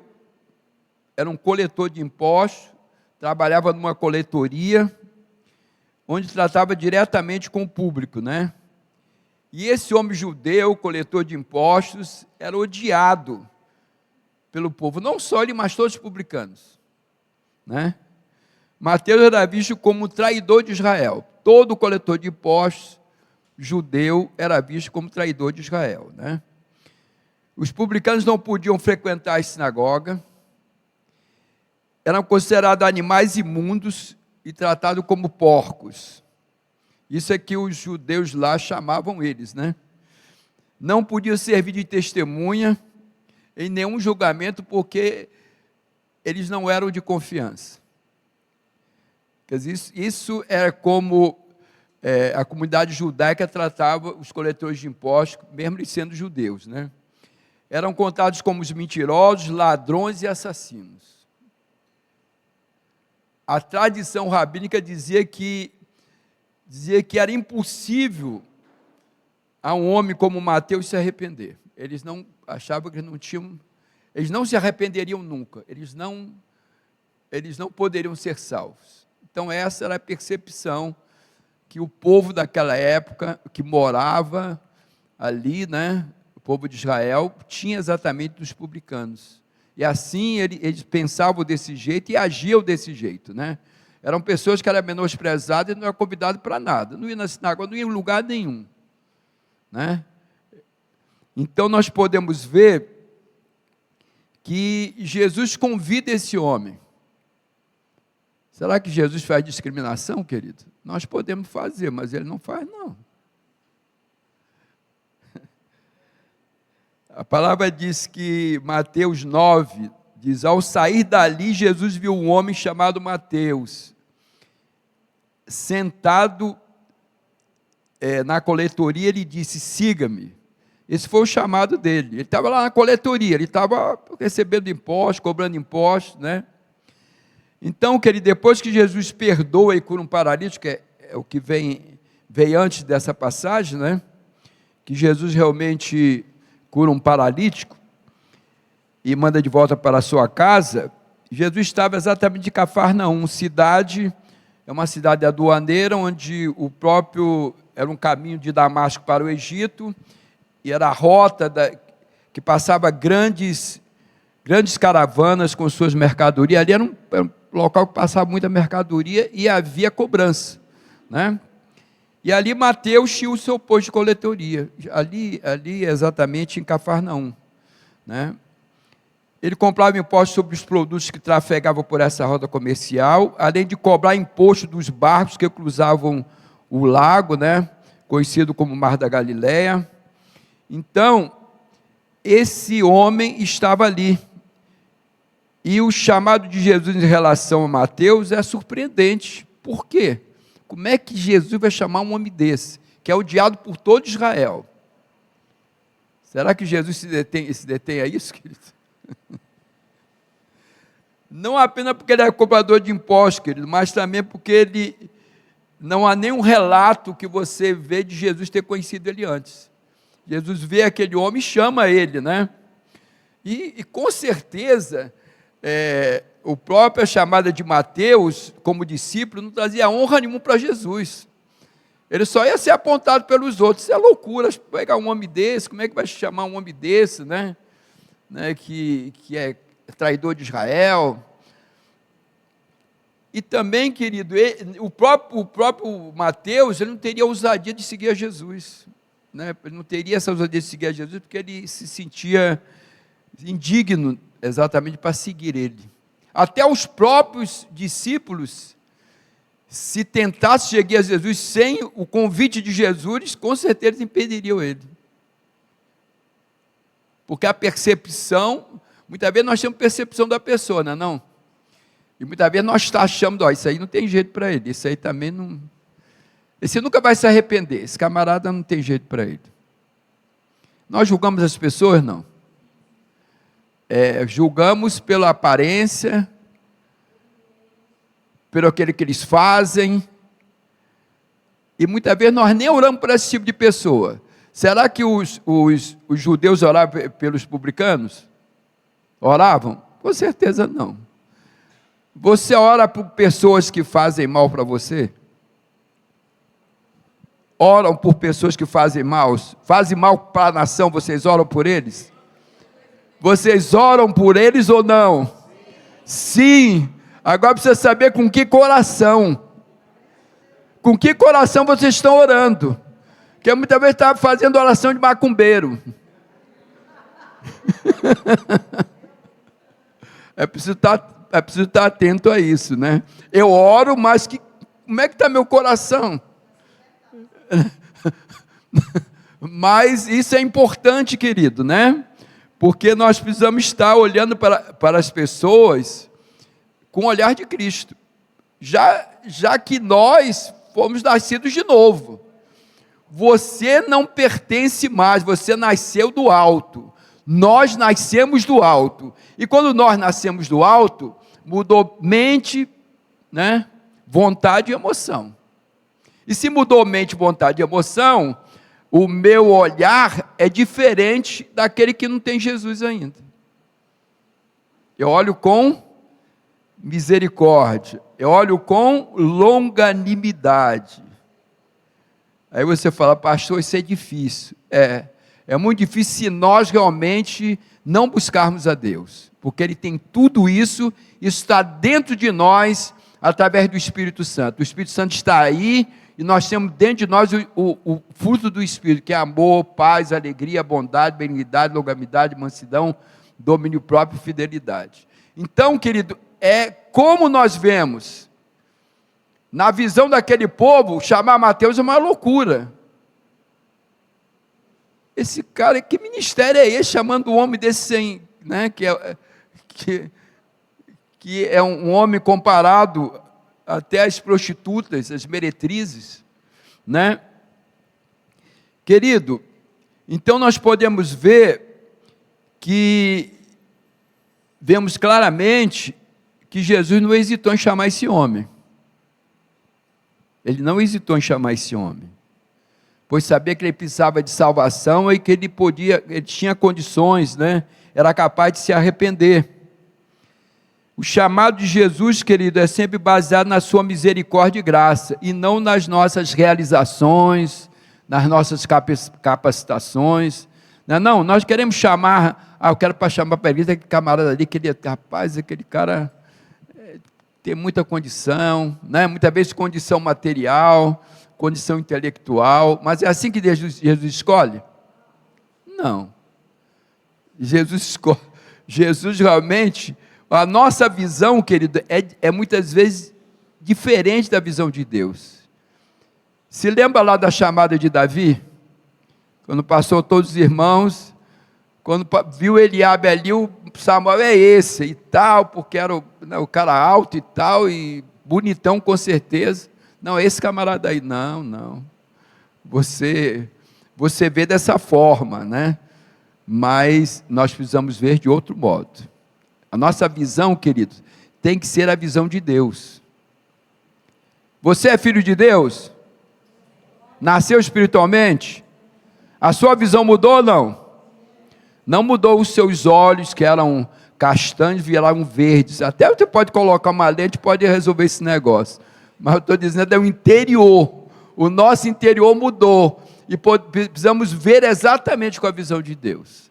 era um coletor de impostos, trabalhava numa coletoria, onde tratava diretamente com o público, né? E esse homem judeu, coletor de impostos, era odiado pelo povo, não só ele, mas todos os publicanos, né? Mateus era visto como traidor de Israel. Todo coletor de impostos judeu era visto como traidor de Israel, né? Os publicanos não podiam frequentar a sinagoga, eram considerados animais imundos e tratados como porcos. Isso é que os judeus lá chamavam eles, né? Não podiam servir de testemunha em nenhum julgamento, porque eles não eram de confiança. Quer dizer, isso era como a comunidade judaica tratava os coletores de impostos, mesmo eles sendo judeus, né? Eram contados como os mentirosos, ladrões e assassinos. A tradição rabínica dizia que era impossível a um homem como Mateus se arrepender. Eles não achavam que eles não se arrependeriam nunca, eles não poderiam ser salvos. Então essa era a percepção que o povo daquela época, que morava ali, né, o povo de Israel, tinha exatamente dos publicanos. E assim eles pensavam desse jeito e agiam desse jeito, né? Eram pessoas que eram menosprezadas e não eram convidadas para nada, não iam na sinagoga, não iam em lugar nenhum, né? Então nós podemos ver que Jesus convida esse homem. Será que Jesus faz discriminação, querido? Nós podemos fazer, mas ele não faz, não. A palavra diz que, Mateus 9, diz, ao sair dali, Jesus viu um homem chamado Mateus, sentado na coletoria, ele disse, siga-me. Esse foi o chamado dele. Ele estava lá na coletoria, ele estava recebendo impostos, cobrando impostos, né? Então, querido, depois que Jesus perdoa e cura um paralítico, que é o que veio antes dessa passagem, né? Que Jesus realmente cura um paralítico e manda de volta para a sua casa. Jesus estava exatamente em Cafarnaum, é uma cidade aduaneira, onde era um caminho de Damasco para o Egito, e era a rota que passava grandes caravanas com suas mercadorias. Ali era um local que passava muita mercadoria e havia cobrança, né? E ali Mateus tinha o seu posto de coletoria, ali exatamente em Cafarnaum, né? Ele comprava impostos sobre os produtos que trafegavam por essa rota comercial, além de cobrar imposto dos barcos que cruzavam o lago, né? Conhecido como Mar da Galileia. Então, esse homem estava ali. E o chamado de Jesus em relação a Mateus é surpreendente. Por quê? Como é que Jesus vai chamar um homem desse, que é odiado por todo Israel? Será que Jesus se detém a isso, querido? Não apenas porque ele é cobrador de impostos, querido, mas também porque não há nenhum relato que você vê de Jesus ter conhecido ele antes. Jesus vê aquele homem e chama ele, né? E com certeza, a própria chamada de Mateus, como discípulo, não trazia honra nenhuma para Jesus. Ele só ia ser apontado pelos outros. Isso é loucura, pegar um homem desse, como é que vai chamar um homem desse, né? Que é traidor de Israel. E também, querido, o próprio Mateus, ele não teria ousadia de seguir a Jesus, né? Ele não teria essa ousadia de seguir a Jesus, porque ele se sentia indigno exatamente para seguir ele. Até os próprios discípulos, se tentassem seguir a Jesus sem o convite de Jesus, com certeza impediriam ele. Porque a percepção, muitas vezes nós temos percepção da pessoa, não é não? E muitas vezes nós achamos, isso aí não tem jeito para ele, isso aí também não... Esse nunca vai se arrepender, esse camarada não tem jeito para ele. Nós julgamos as pessoas, não. Julgamos pela aparência, pelo aquele que eles fazem, e muitas vezes nós nem oramos por esse tipo de pessoa. Será que os judeus oravam pelos publicanos? Oravam? Com certeza não. Você ora por pessoas que fazem mal para você? Oram por pessoas que fazem mal para a nação, vocês oram por eles? Vocês oram por eles ou não? Sim. Agora precisa saber com que coração. Com que coração vocês estão orando? Porque muitas vezes está fazendo oração de macumbeiro. É preciso estar atento a isso, né? Eu oro, mas como é que está meu coração? Mas isso é importante, querido, né? Porque nós precisamos estar olhando para as pessoas com o olhar de Cristo, já que nós fomos nascidos de novo. Você não pertence mais, você nasceu do alto. Nós nascemos do alto. E quando nós nascemos do alto, mudou mente, né? Vontade e emoção. E se mudou mente, vontade e emoção, o meu olhar é diferente daquele que não tem Jesus ainda. Eu olho com misericórdia, eu olho com longanimidade. Aí você fala, pastor, isso é difícil. É muito difícil se nós realmente não buscarmos a Deus, porque Ele tem tudo isso está dentro de nós, através do Espírito Santo. O Espírito Santo está aí, e nós temos dentro de nós o fruto do Espírito, que é amor, paz, alegria, bondade, benignidade, longanimidade, mansidão, domínio próprio e fidelidade. Então, querido, como nós vemos, na visão daquele povo, chamar Mateus é uma loucura. Esse cara, que ministério é esse, chamando um homem desse sem, né, que é um homem comparado até as prostitutas, as meretrizes, né? Querido, então nós podemos vemos claramente que Jesus não hesitou em chamar esse homem. Ele não hesitou em chamar esse homem, pois sabia que ele precisava de salvação e que ele tinha condições, né? Era capaz de se arrepender. O chamado de Jesus, querido, é sempre baseado na sua misericórdia e graça, e não nas nossas realizações, nas nossas capacitações. Não, nós queremos chamar, eu quero chamar para a igreja aquele camarada ali, aquele cara tem muita condição, né? Muitas vezes condição material, condição intelectual, mas é assim que Jesus escolhe? Não. Jesus realmente, a nossa visão, querido, é muitas vezes diferente da visão de Deus. Se lembra lá da chamada de Davi? Quando passou todos os irmãos, quando viu Eliabe ali, o Samuel é esse e tal, porque era o cara alto e tal, e bonitão com certeza. Não, esse camarada aí, não. Você vê dessa forma, né? Mas nós precisamos ver de outro modo. A nossa visão, queridos, tem que ser a visão de Deus. Você é filho de Deus? Nasceu espiritualmente? A sua visão mudou ou não? Não mudou. Os seus olhos, que eram castanhos, viraram verdes. Até você pode colocar uma lente, pode resolver esse negócio. Mas eu estou dizendo, é o interior. O nosso interior mudou. E precisamos ver exatamente com a visão de Deus.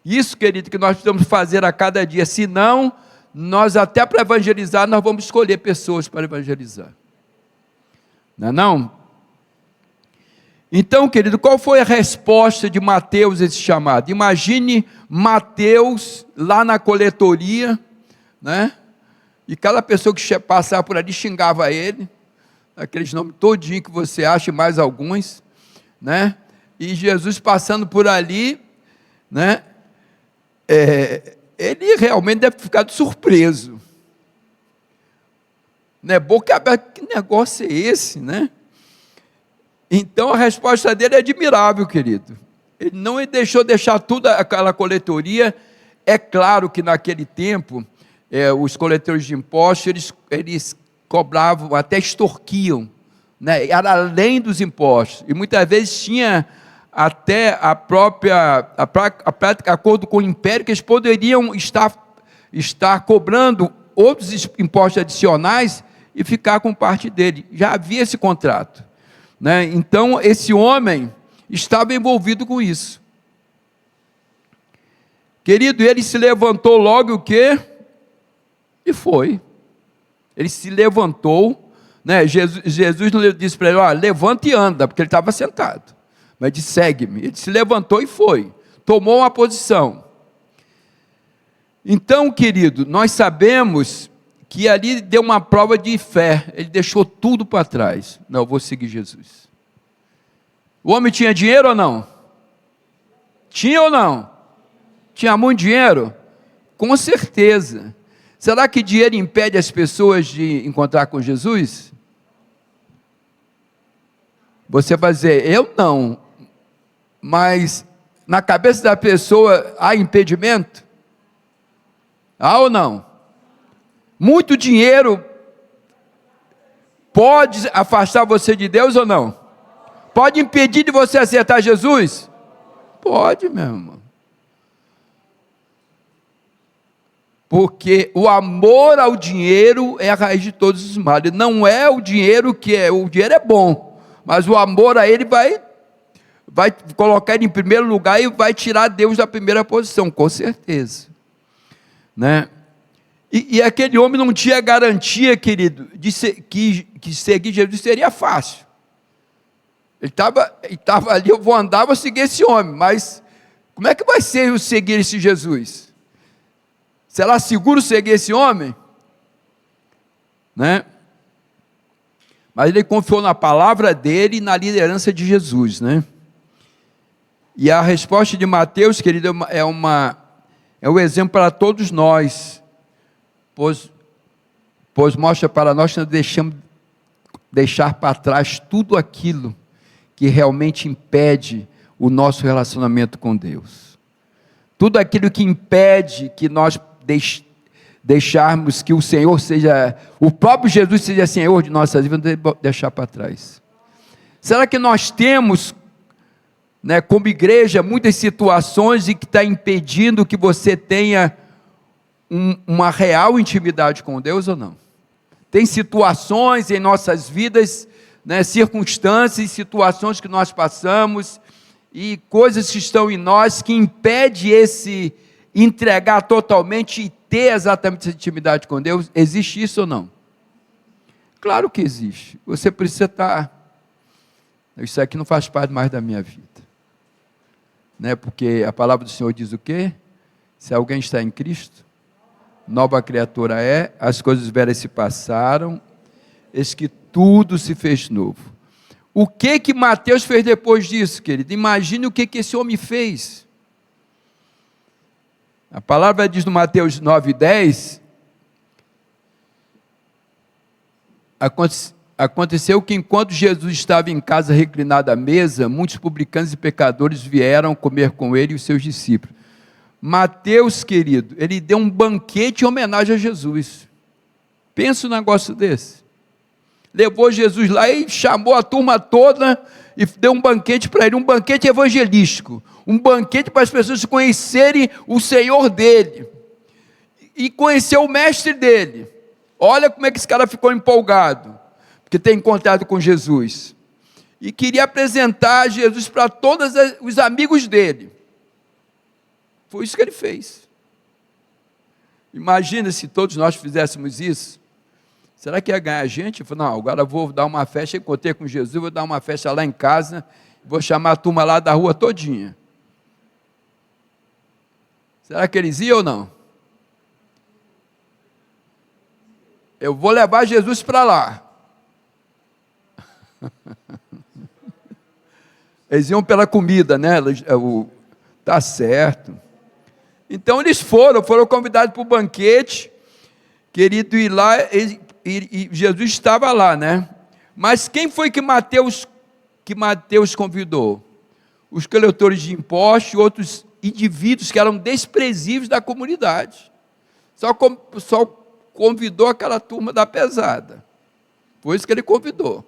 Isso, querido, que nós precisamos fazer a cada dia. Senão, nós até para evangelizar, nós vamos escolher pessoas para evangelizar. Não é não? Então, querido, qual foi a resposta de Mateus a esse chamado? Imagine Mateus lá na coletoria, né? E cada pessoa que passava por ali xingava ele, aqueles nomes todinhos que você acha, e mais alguns, né? E Jesus passando por ali, né? ele realmente deve ter ficado surpreso. Né? Boca aberta, que negócio é esse, né? Então a resposta dele é admirável, querido. Ele não deixar tudo aquela coletoria. É claro que naquele tempo, os coletores de impostos, eles cobravam, até extorquiam, né? Era além dos impostos. E muitas vezes tinha até a prática, acordo com o império, que eles poderiam estar cobrando outros impostos adicionais e ficar com parte dele. Já havia esse contrato, né? Então, esse homem estava envolvido com isso. Querido, ele se levantou logo o quê? E foi. Ele se levantou, né? Jesus não disse para ele, levanta e anda, porque ele estava sentado. Mas disse, segue-me. Ele se levantou e foi. Tomou uma posição. Então, querido, nós sabemos que ali deu uma prova de fé. Ele deixou tudo para trás. Não, eu vou seguir Jesus. O homem tinha dinheiro ou não? Tinha ou não? Tinha muito dinheiro? Com certeza. Será que dinheiro impede as pessoas de encontrar com Jesus? Você vai dizer, eu não. Mas na cabeça da pessoa há impedimento? Há ou não? Muito dinheiro pode afastar você de Deus ou não? Pode impedir de você aceitar Jesus? Pode, meu irmão. Porque o amor ao dinheiro é a raiz de todos os males. Não é o dinheiro o dinheiro é bom, mas o amor a ele vai colocar ele em primeiro lugar e vai tirar Deus da primeira posição, com certeza, né? E aquele homem não tinha garantia, querido, que seguir Jesus seria fácil. Ele estava ali, eu vou seguir esse homem, mas como é que vai ser eu seguir esse Jesus? Será seguro seguir esse homem? Né? Mas ele confiou na palavra dele e na liderança de Jesus, né? E a resposta de Mateus, querido, é um exemplo para todos nós, pois mostra para nós que nós deixamos deixar para trás tudo aquilo que realmente impede o nosso relacionamento com Deus. Tudo aquilo que impede que nós deixarmos que o Senhor o próprio Jesus seja Senhor de nossas vidas, deixar para trás. Será que nós temos, né, como igreja, muitas situações e que está impedindo que você tenha uma real intimidade com Deus ou não? Tem situações em nossas vidas, né, circunstâncias, situações que nós passamos e coisas que estão em nós que impede esse entregar totalmente e ter exatamente essa intimidade com Deus. Existe isso ou não? Claro que existe. Você precisa estar, isso aqui não faz parte mais da minha vida, né? Porque a palavra do Senhor diz o quê? Se alguém está em Cristo, nova criatura é, as coisas velhas se passaram, eis que tudo se fez novo. O que Mateus fez depois disso, querido? Imagine o que esse homem fez. A palavra diz no Mateus 9:10, aconteceu que enquanto Jesus estava em casa reclinado à mesa, muitos publicanos e pecadores vieram comer com ele e os seus discípulos. Mateus, querido, ele deu um banquete em homenagem a Jesus. Pensa um negócio desse. Levou Jesus lá e chamou a turma toda e deu um banquete para ele, um banquete evangelístico, um banquete para as pessoas conhecerem o Senhor dele e conhecer o mestre dele. Olha como é que esse cara ficou empolgado, porque tem encontrado com Jesus, e queria apresentar Jesus para todos os amigos dele. Foi isso que ele fez. Imagina se todos nós fizéssemos isso. Será que ia ganhar gente? Eu falei, não, agora eu vou dar uma festa, encontrei com Jesus, vou dar uma festa lá em casa, vou chamar a turma lá da rua todinha. Será que eles iam ou não? Eu vou levar Jesus para lá. Eles iam pela comida, né? Tá certo. Então eles foram convidados para o banquete, querido, ir lá, e Jesus estava lá, né? Mas quem foi que Mateus convidou? Os coletores de impostos e outros indivíduos que eram desprezíveis da comunidade. Só convidou aquela turma da pesada. Foi isso que ele convidou.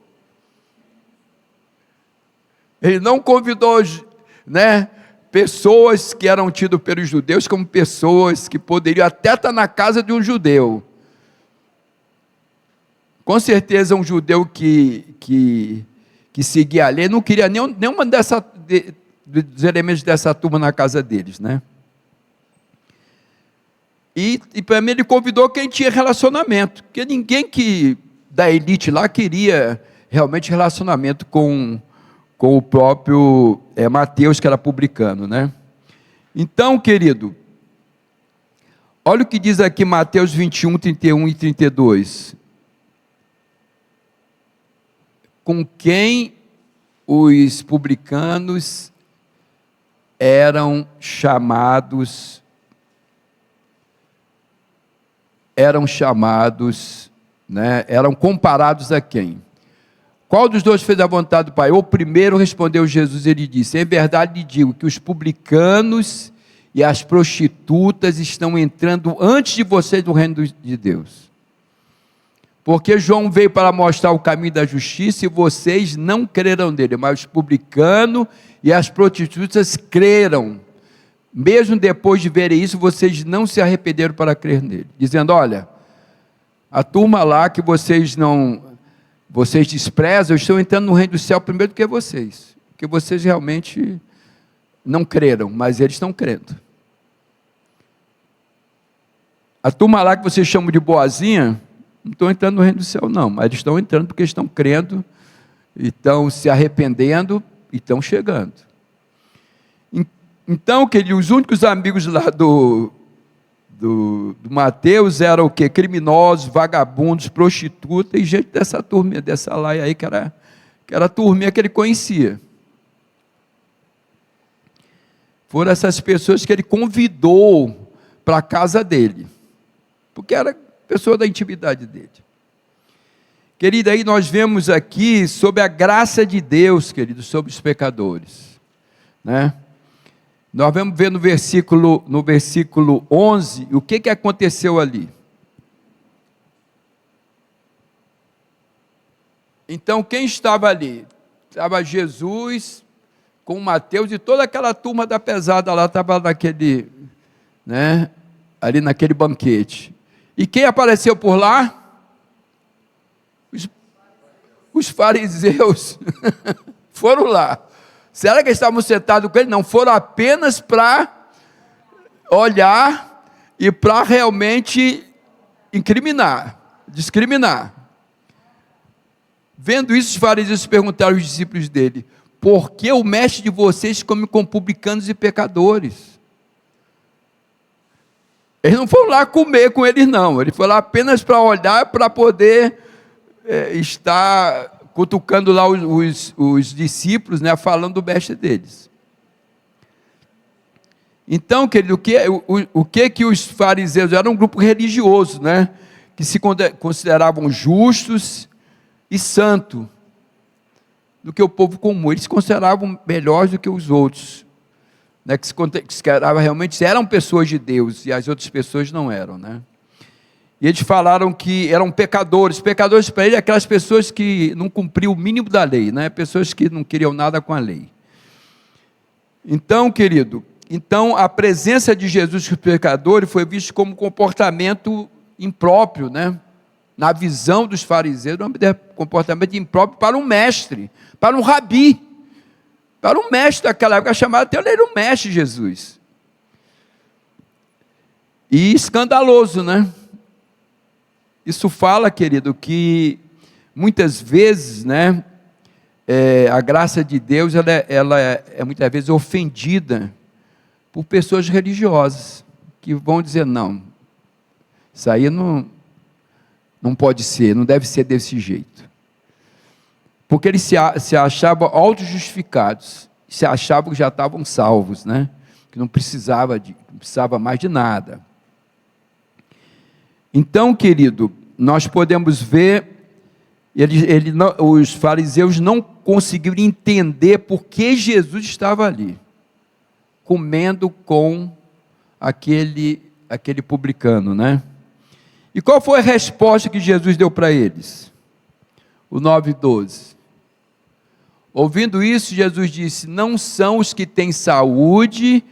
Ele não convidou, né, pessoas que eram tidas pelos judeus como pessoas que poderiam até estar na casa de um judeu. Com certeza um judeu que seguia a lei não queria nenhuma dos elementos dessa turma na casa deles, né? E para mim ele convidou quem tinha relacionamento, porque ninguém da elite lá queria realmente relacionamento com o próprio Mateus, que era publicano, né? Então, querido, olha o que diz aqui Mateus 21, 31 e 32. Com quem os publicanos eram chamados, né? Eram comparados a quem? Qual dos dois fez a vontade do Pai? O primeiro, respondeu Jesus, ele disse: em verdade lhe digo que os publicanos e as prostitutas estão entrando antes de vocês no reino de Deus. Porque João veio para mostrar o caminho da justiça e vocês não creram nele, mas os publicanos e as prostitutas creram. Mesmo depois de verem isso, vocês não se arrependeram para crer nele. Dizendo: olha, a turma lá que vocês desprezam, eu estou entrando no reino do céu primeiro do que vocês. Porque vocês realmente não creram, mas eles estão crendo. A turma lá que vocês chamam de boazinha, não estão entrando no reino do céu não, mas eles estão entrando porque estão crendo, estão se arrependendo e estão chegando. Então, os únicos amigos lá do Mateus eram o quê? Criminosos, vagabundos, prostitutas e gente dessa turminha, dessa laia aí, que era a turminha que ele conhecia. Foram essas pessoas que ele convidou para a casa dele, porque era pessoa da intimidade dele. Querido, aí nós vemos aqui sobre a graça de Deus, querido, sobre os pecadores, né? Nós vamos ver no versículo 11, o que aconteceu ali. Então, quem estava ali? Estava Jesus, com Mateus, e toda aquela turma da pesada lá, estava naquele, né, ali naquele banquete. E quem apareceu por lá? Os fariseus foram lá. Será que eles estavam sentados com ele? Não, foram apenas para olhar e para realmente discriminar. Vendo isso, os fariseus perguntaram aos discípulos dele: por que o mestre de vocês come com publicanos e pecadores? Eles não foram lá comer com eles não, eles foram lá apenas para olhar, para poder estar cutucando lá os discípulos, né, falando do mestre deles. Então, querido, o que os fariseus eram? Um grupo religioso, né, que se consideravam justos e santos do que o povo comum. Eles se consideravam melhores do que os outros, né, que se consideravam realmente, eram pessoas de Deus e as outras pessoas não eram, né? E eles falaram que eram pecadores. Pecadores para ele, aquelas pessoas que não cumpriam o mínimo da lei, né? Pessoas que não queriam nada com a lei. Então, querido, a presença de Jesus com os pecadores foi vista como um comportamento impróprio, né? Na visão dos fariseus, um comportamento impróprio para um mestre, para um rabi, para um mestre daquela época, chamado até ele era um mestre Jesus. E escandaloso, né? Isso fala, querido, que muitas vezes, né, a graça de Deus ela é muitas vezes ofendida por pessoas religiosas, que vão dizer: não, isso aí não pode ser, não deve ser desse jeito. Porque eles se achavam autojustificados, se achavam que já estavam salvos, né? que não precisava mais de nada. Então, querido, nós podemos ver, os fariseus não conseguiram entender por que Jesus estava ali, comendo com aquele publicano, né? E qual foi a resposta que Jesus deu para eles? O 9:12. Ouvindo isso, Jesus disse: não são os que têm saúde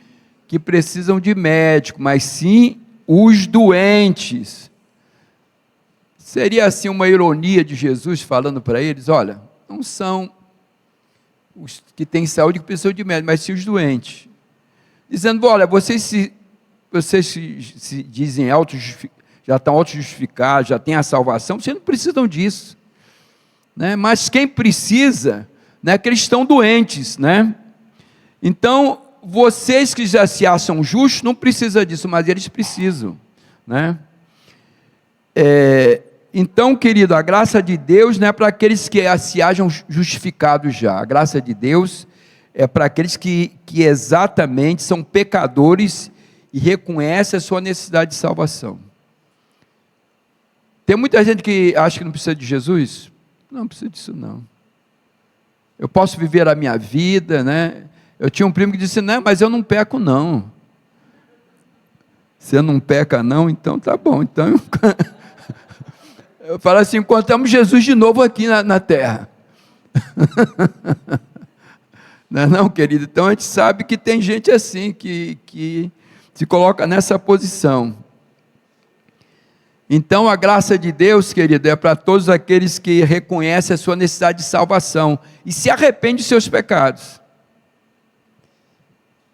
que precisam de médico, mas sim os doentes. Seria assim uma ironia de Jesus falando para eles: olha, não são os que têm saúde que precisam de médico, mas sim os doentes. Dizendo: olha, vocês se dizem já estão auto-justificados, já têm a salvação, vocês não precisam disso, né? Mas quem precisa, né, que eles estão doentes, né? Então, vocês que já se acham justos, não precisam disso, mas eles precisam, né? Então, querido, a graça de Deus não é para aqueles que se acham justificados já. A graça de Deus é para aqueles que exatamente são pecadores e reconhecem a sua necessidade de salvação. Tem muita gente que acha que não precisa de Jesus. Não precisa disso não. Eu posso viver a minha vida, né? Eu tinha um primo que disse: não, mas eu não peco não. Você não peca não? Então tá bom. Então eu falo assim: encontramos Jesus de novo aqui na terra. Não é não, querido? Então a gente sabe que tem gente assim, que se coloca nessa posição. Então a graça de Deus, querido, é para todos aqueles que reconhecem a sua necessidade de salvação e se arrependem de seus pecados.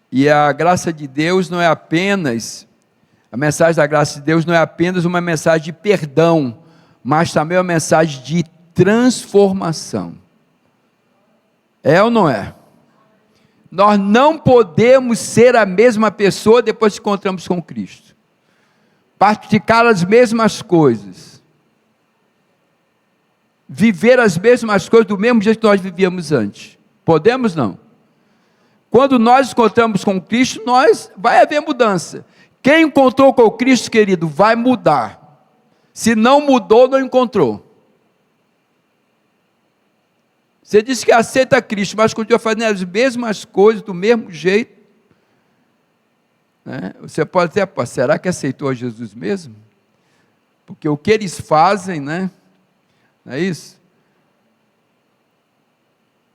E a graça de Deus não é apenas, a mensagem da graça de Deus não é apenas uma mensagem de perdão, mas também uma mensagem de transformação. É ou não é? Nós não podemos ser a mesma pessoa depois que encontramos com Cristo. Praticar as mesmas coisas. Viver as mesmas coisas do mesmo jeito que nós vivíamos antes. Podemos não? Quando nós encontramos com Cristo, vai haver mudança. Quem encontrou com Cristo, querido, vai mudar. Se não mudou, não encontrou. Você diz que aceita Cristo, mas continua fazendo as mesmas coisas do mesmo jeito, né? Você pode dizer: será que aceitou Jesus mesmo? Porque o que eles fazem, né? Não é isso?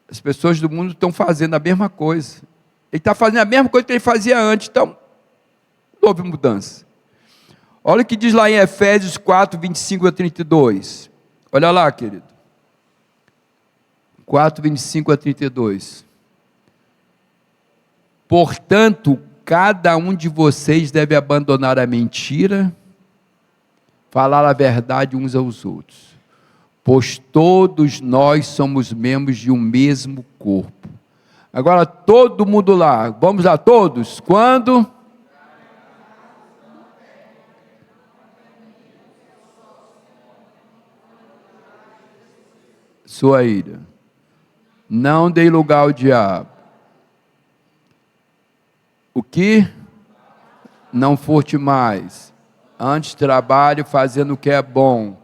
As pessoas do mundo estão fazendo a mesma coisa. Ele está fazendo a mesma coisa que ele fazia antes, então não houve mudança. Olha o que diz lá em Efésios 4, 25 a 32. Olha lá, querido. 4, 25 a 32. Portanto, cada um de vocês deve abandonar a mentira, falar a verdade uns aos outros, pois todos nós somos membros de um mesmo corpo. Agora todo mundo lá, vamos lá todos, quando? Sua ira. Não dei lugar ao diabo. O que? Não furte mais. Antes trabalhe fazendo o que é bom,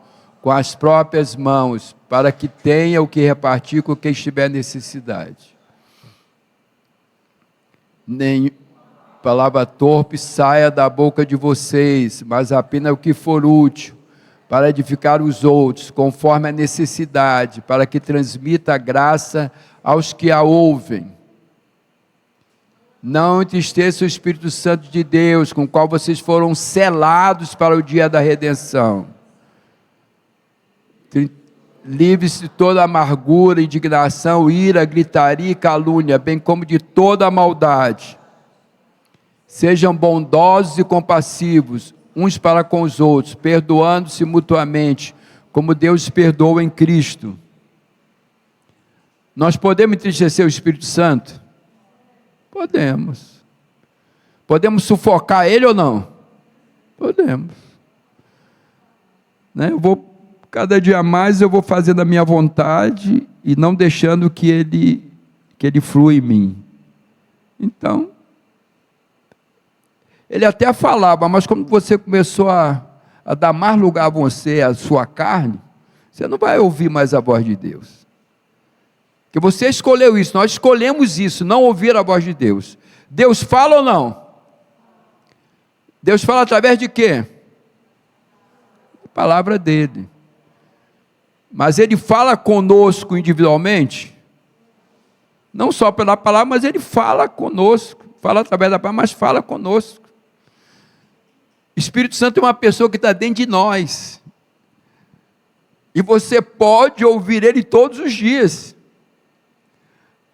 com as próprias mãos, para que tenha o que repartir com quem estiver necessidade. Nem palavra torpe saia da boca de vocês, mas apenas o que for útil, para edificar os outros, conforme a necessidade, para que transmita a graça aos que a ouvem. Não entristeça o Espírito Santo de Deus, com o qual vocês foram selados para o dia da redenção. Livre-se de toda amargura, indignação, ira, gritaria e calúnia, bem como de toda a maldade. Sejam bondosos e compassivos, uns para com os outros, perdoando-se mutuamente, como Deus perdoa em Cristo. Nós podemos entristecer o Espírito Santo? Podemos. Podemos sufocar ele ou não? Podemos. Né? Cada dia mais eu vou fazendo a minha vontade e não deixando que ele flua em mim. Então, Ele até falava, mas quando você começou a dar mais lugar a você, a sua carne, você não vai ouvir mais a voz de Deus. Porque você escolheu isso, nós escolhemos isso, não ouvir a voz de Deus. Deus fala ou não? Deus fala através de quê? A palavra dele. Mas ele fala conosco individualmente? Não só pela palavra, mas ele fala conosco. Fala através da palavra, mas fala conosco. Espírito Santo é uma pessoa que está dentro de nós. E você pode ouvir ele todos os dias.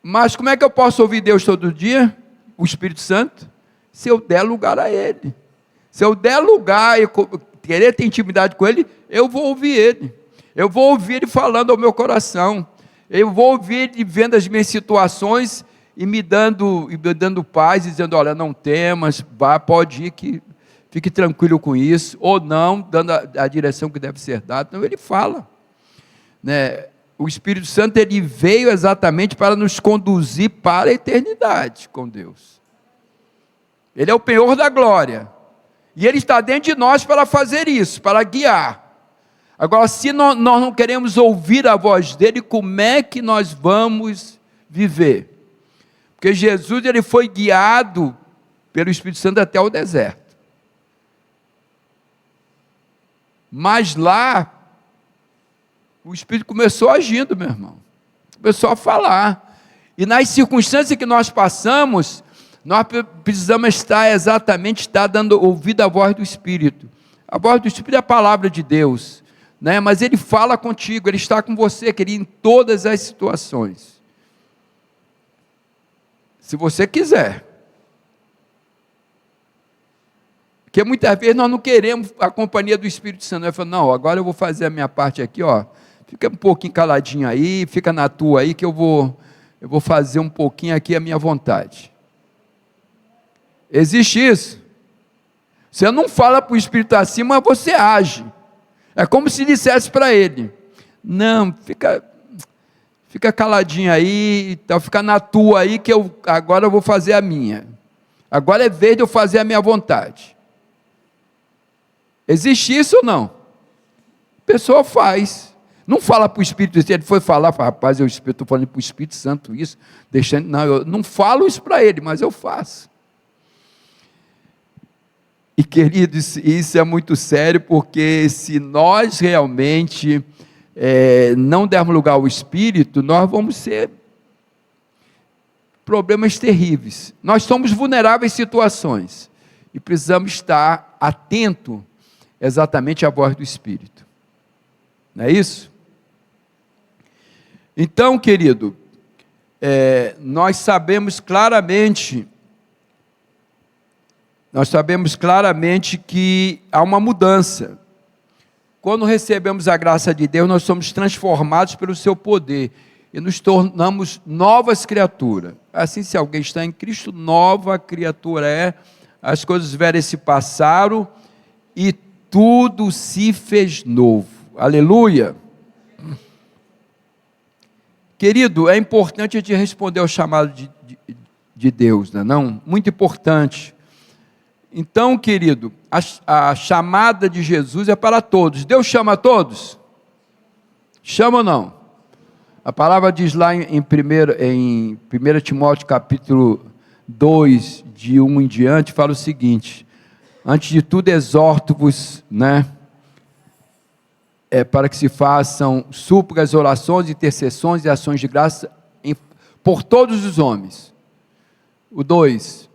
Mas como é que eu posso ouvir Deus todo dia? O Espírito Santo? Se eu der lugar a ele. Se eu der lugar e querer ter intimidade com ele, eu vou ouvir ele. Eu vou ouvir ele falando ao meu coração. Eu vou ouvir ele vendo as minhas situações e me dando paz, dizendo, olha, não temas, vá, pode ir, que fique tranquilo com isso, ou não, dando a direção que deve ser dada. Então ele fala, né? O Espírito Santo, ele veio exatamente para nos conduzir para a eternidade com Deus. Ele é o penhor da glória, e ele está dentro de nós para fazer isso, para guiar. Agora, se nós não queremos ouvir a voz dele, como é que nós vamos viver? Porque Jesus, ele foi guiado pelo Espírito Santo até o deserto. Mas lá, o Espírito começou agindo, meu irmão. Começou a falar. E nas circunstâncias que nós passamos, nós precisamos estar dando ouvido à voz do Espírito. A voz do Espírito é a palavra de Deus, né? Mas ele fala contigo, ele está com você, querido, em todas as situações. Se você quiser. Porque muitas vezes nós não queremos a companhia do Espírito Santo. Eu falo, não, agora eu vou fazer a minha parte aqui, ó. Fica um pouquinho caladinho aí, fica na tua aí, que eu vou fazer um pouquinho aqui a minha vontade. Existe isso. Você não fala para o Espírito assim, mas você age. É como se dissesse para ele, não, fica caladinho aí, então, fica na tua aí, que agora eu vou fazer a minha. Agora é vez de eu fazer a minha vontade. Existe isso ou não? A pessoa faz. Não fala para o Espírito Santo. Ele foi falar, rapaz, eu estou falando para o Espírito Santo isso, não, eu não falo isso para ele, mas eu faço. E queridos, isso é muito sério, porque se nós realmente não dermos lugar ao Espírito, nós vamos ser problemas terríveis. Nós somos vulneráveis em situações e precisamos estar atentos exatamente à voz do Espírito. Não é isso? Então, querido, nós sabemos claramente que há uma mudança. Quando recebemos a graça de Deus, nós somos transformados pelo seu poder e nos tornamos novas criaturas. Assim, se alguém está em Cristo, nova criatura é. As coisas velhas se passaram e tudo se fez novo. Aleluia! Querido, é importante a gente responder ao chamado de Deus, não é não? Muito importante. Então, querido, a chamada de Jesus é para todos. Deus chama a todos? Chama ou não? A palavra diz lá em 1 Timóteo capítulo 2, de 1 em diante, fala o seguinte: antes de tudo exorto-vos, né? Para que se façam súplicas, orações, intercessões e ações de graça por todos os homens. O 2,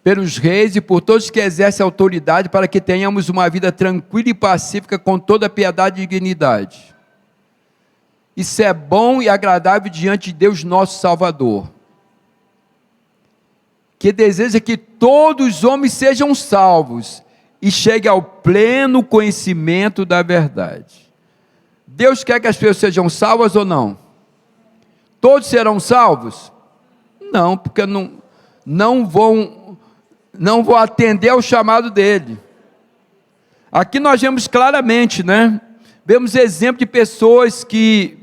pelos reis e por todos que exercem autoridade, para que tenhamos uma vida tranquila e pacífica, com toda piedade e dignidade. Isso é bom e agradável diante de Deus nosso Salvador, que deseja que todos os homens sejam salvos e cheguem ao pleno conhecimento da verdade. Deus quer que as pessoas sejam salvas ou não? Todos serão salvos? Não, porque não vão atender ao chamado dele. Aqui nós vemos claramente, né? Vemos exemplo de pessoas que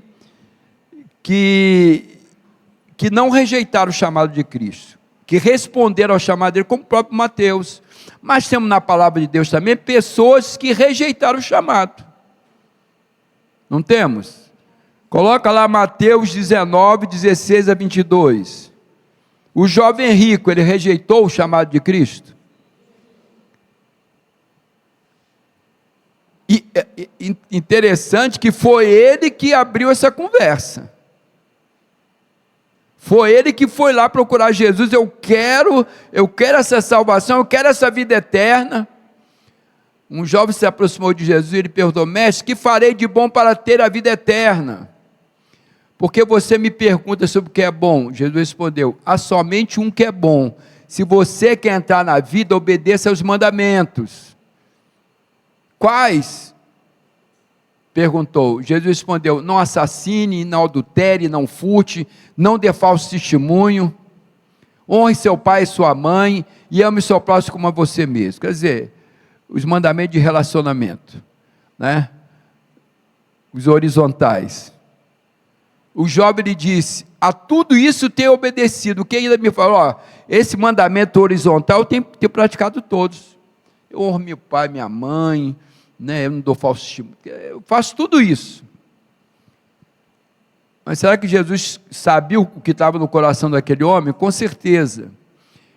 não rejeitaram o chamado de Cristo, que responderam ao chamado dele, como o próprio Mateus. Mas temos na palavra de Deus também pessoas que rejeitaram o chamado. Não temos? Coloca lá Mateus 19, 16 a 22. O jovem rico, ele rejeitou o chamado de Cristo? E interessante que foi ele que abriu essa conversa. Foi ele que foi lá procurar Jesus. Eu quero essa salvação, eu quero essa vida eterna. Um jovem se aproximou de Jesus e ele perguntou: mestre, que farei de bom para ter a vida eterna? Porque você me pergunta sobre o que é bom? Jesus respondeu: há somente um que é bom. Se você quer entrar na vida, obedeça aos mandamentos. Quais? Perguntou. Jesus respondeu: não assassine, não adultere, não furte, não dê falso testemunho, honre seu pai e sua mãe, e ame seu próximo como a você mesmo. Quer dizer, os mandamentos de relacionamento, né? Os horizontais. O jovem lhe disse: a tudo isso tenho obedecido. Quem ainda me falou: ó, esse mandamento horizontal eu tenho praticado todos. Eu honro meu pai, minha mãe, né? Eu não dou falso testemunho, eu faço tudo isso. Mas será que Jesus sabia o que estava no coração daquele homem? Com certeza.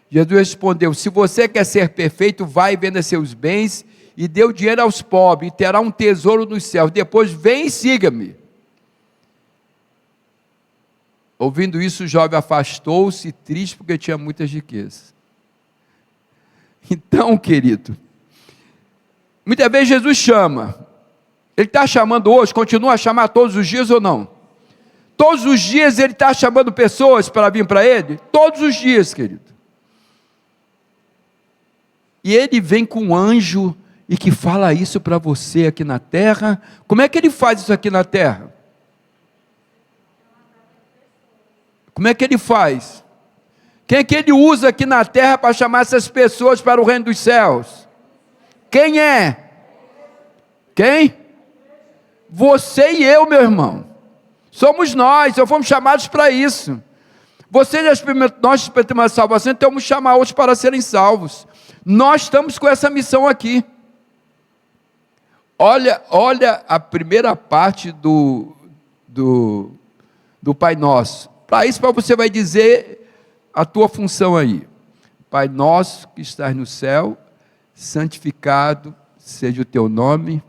Jesus respondeu: se você quer ser perfeito, vai e venda seus bens e dê o dinheiro aos pobres, e terá um tesouro nos céus. Depois vem e siga-me. Ouvindo isso, o jovem afastou-se, triste, porque tinha muitas riquezas. Então, querido, muitas vezes Jesus chama. Ele está chamando hoje, continua a chamar todos os dias ou não? Todos os dias ele está chamando pessoas para vir para ele? Todos os dias, querido. E ele vem com um anjo e que fala isso para você aqui na terra. Como é que ele faz isso aqui na terra? Como é que ele faz? Quem é que ele usa aqui na terra para chamar essas pessoas para o reino dos céus? Quem é? Quem? Você e eu, meu irmão. Somos nós, só fomos chamados para isso. Você já experimentou, nós experimentamos a salvação, então vamos chamar outros para serem salvos. Nós estamos com essa missão aqui. Olha a primeira parte do Pai Nosso. Para isso, você vai dizer a tua função aí. Pai nosso que estás no céu, santificado seja o teu nome,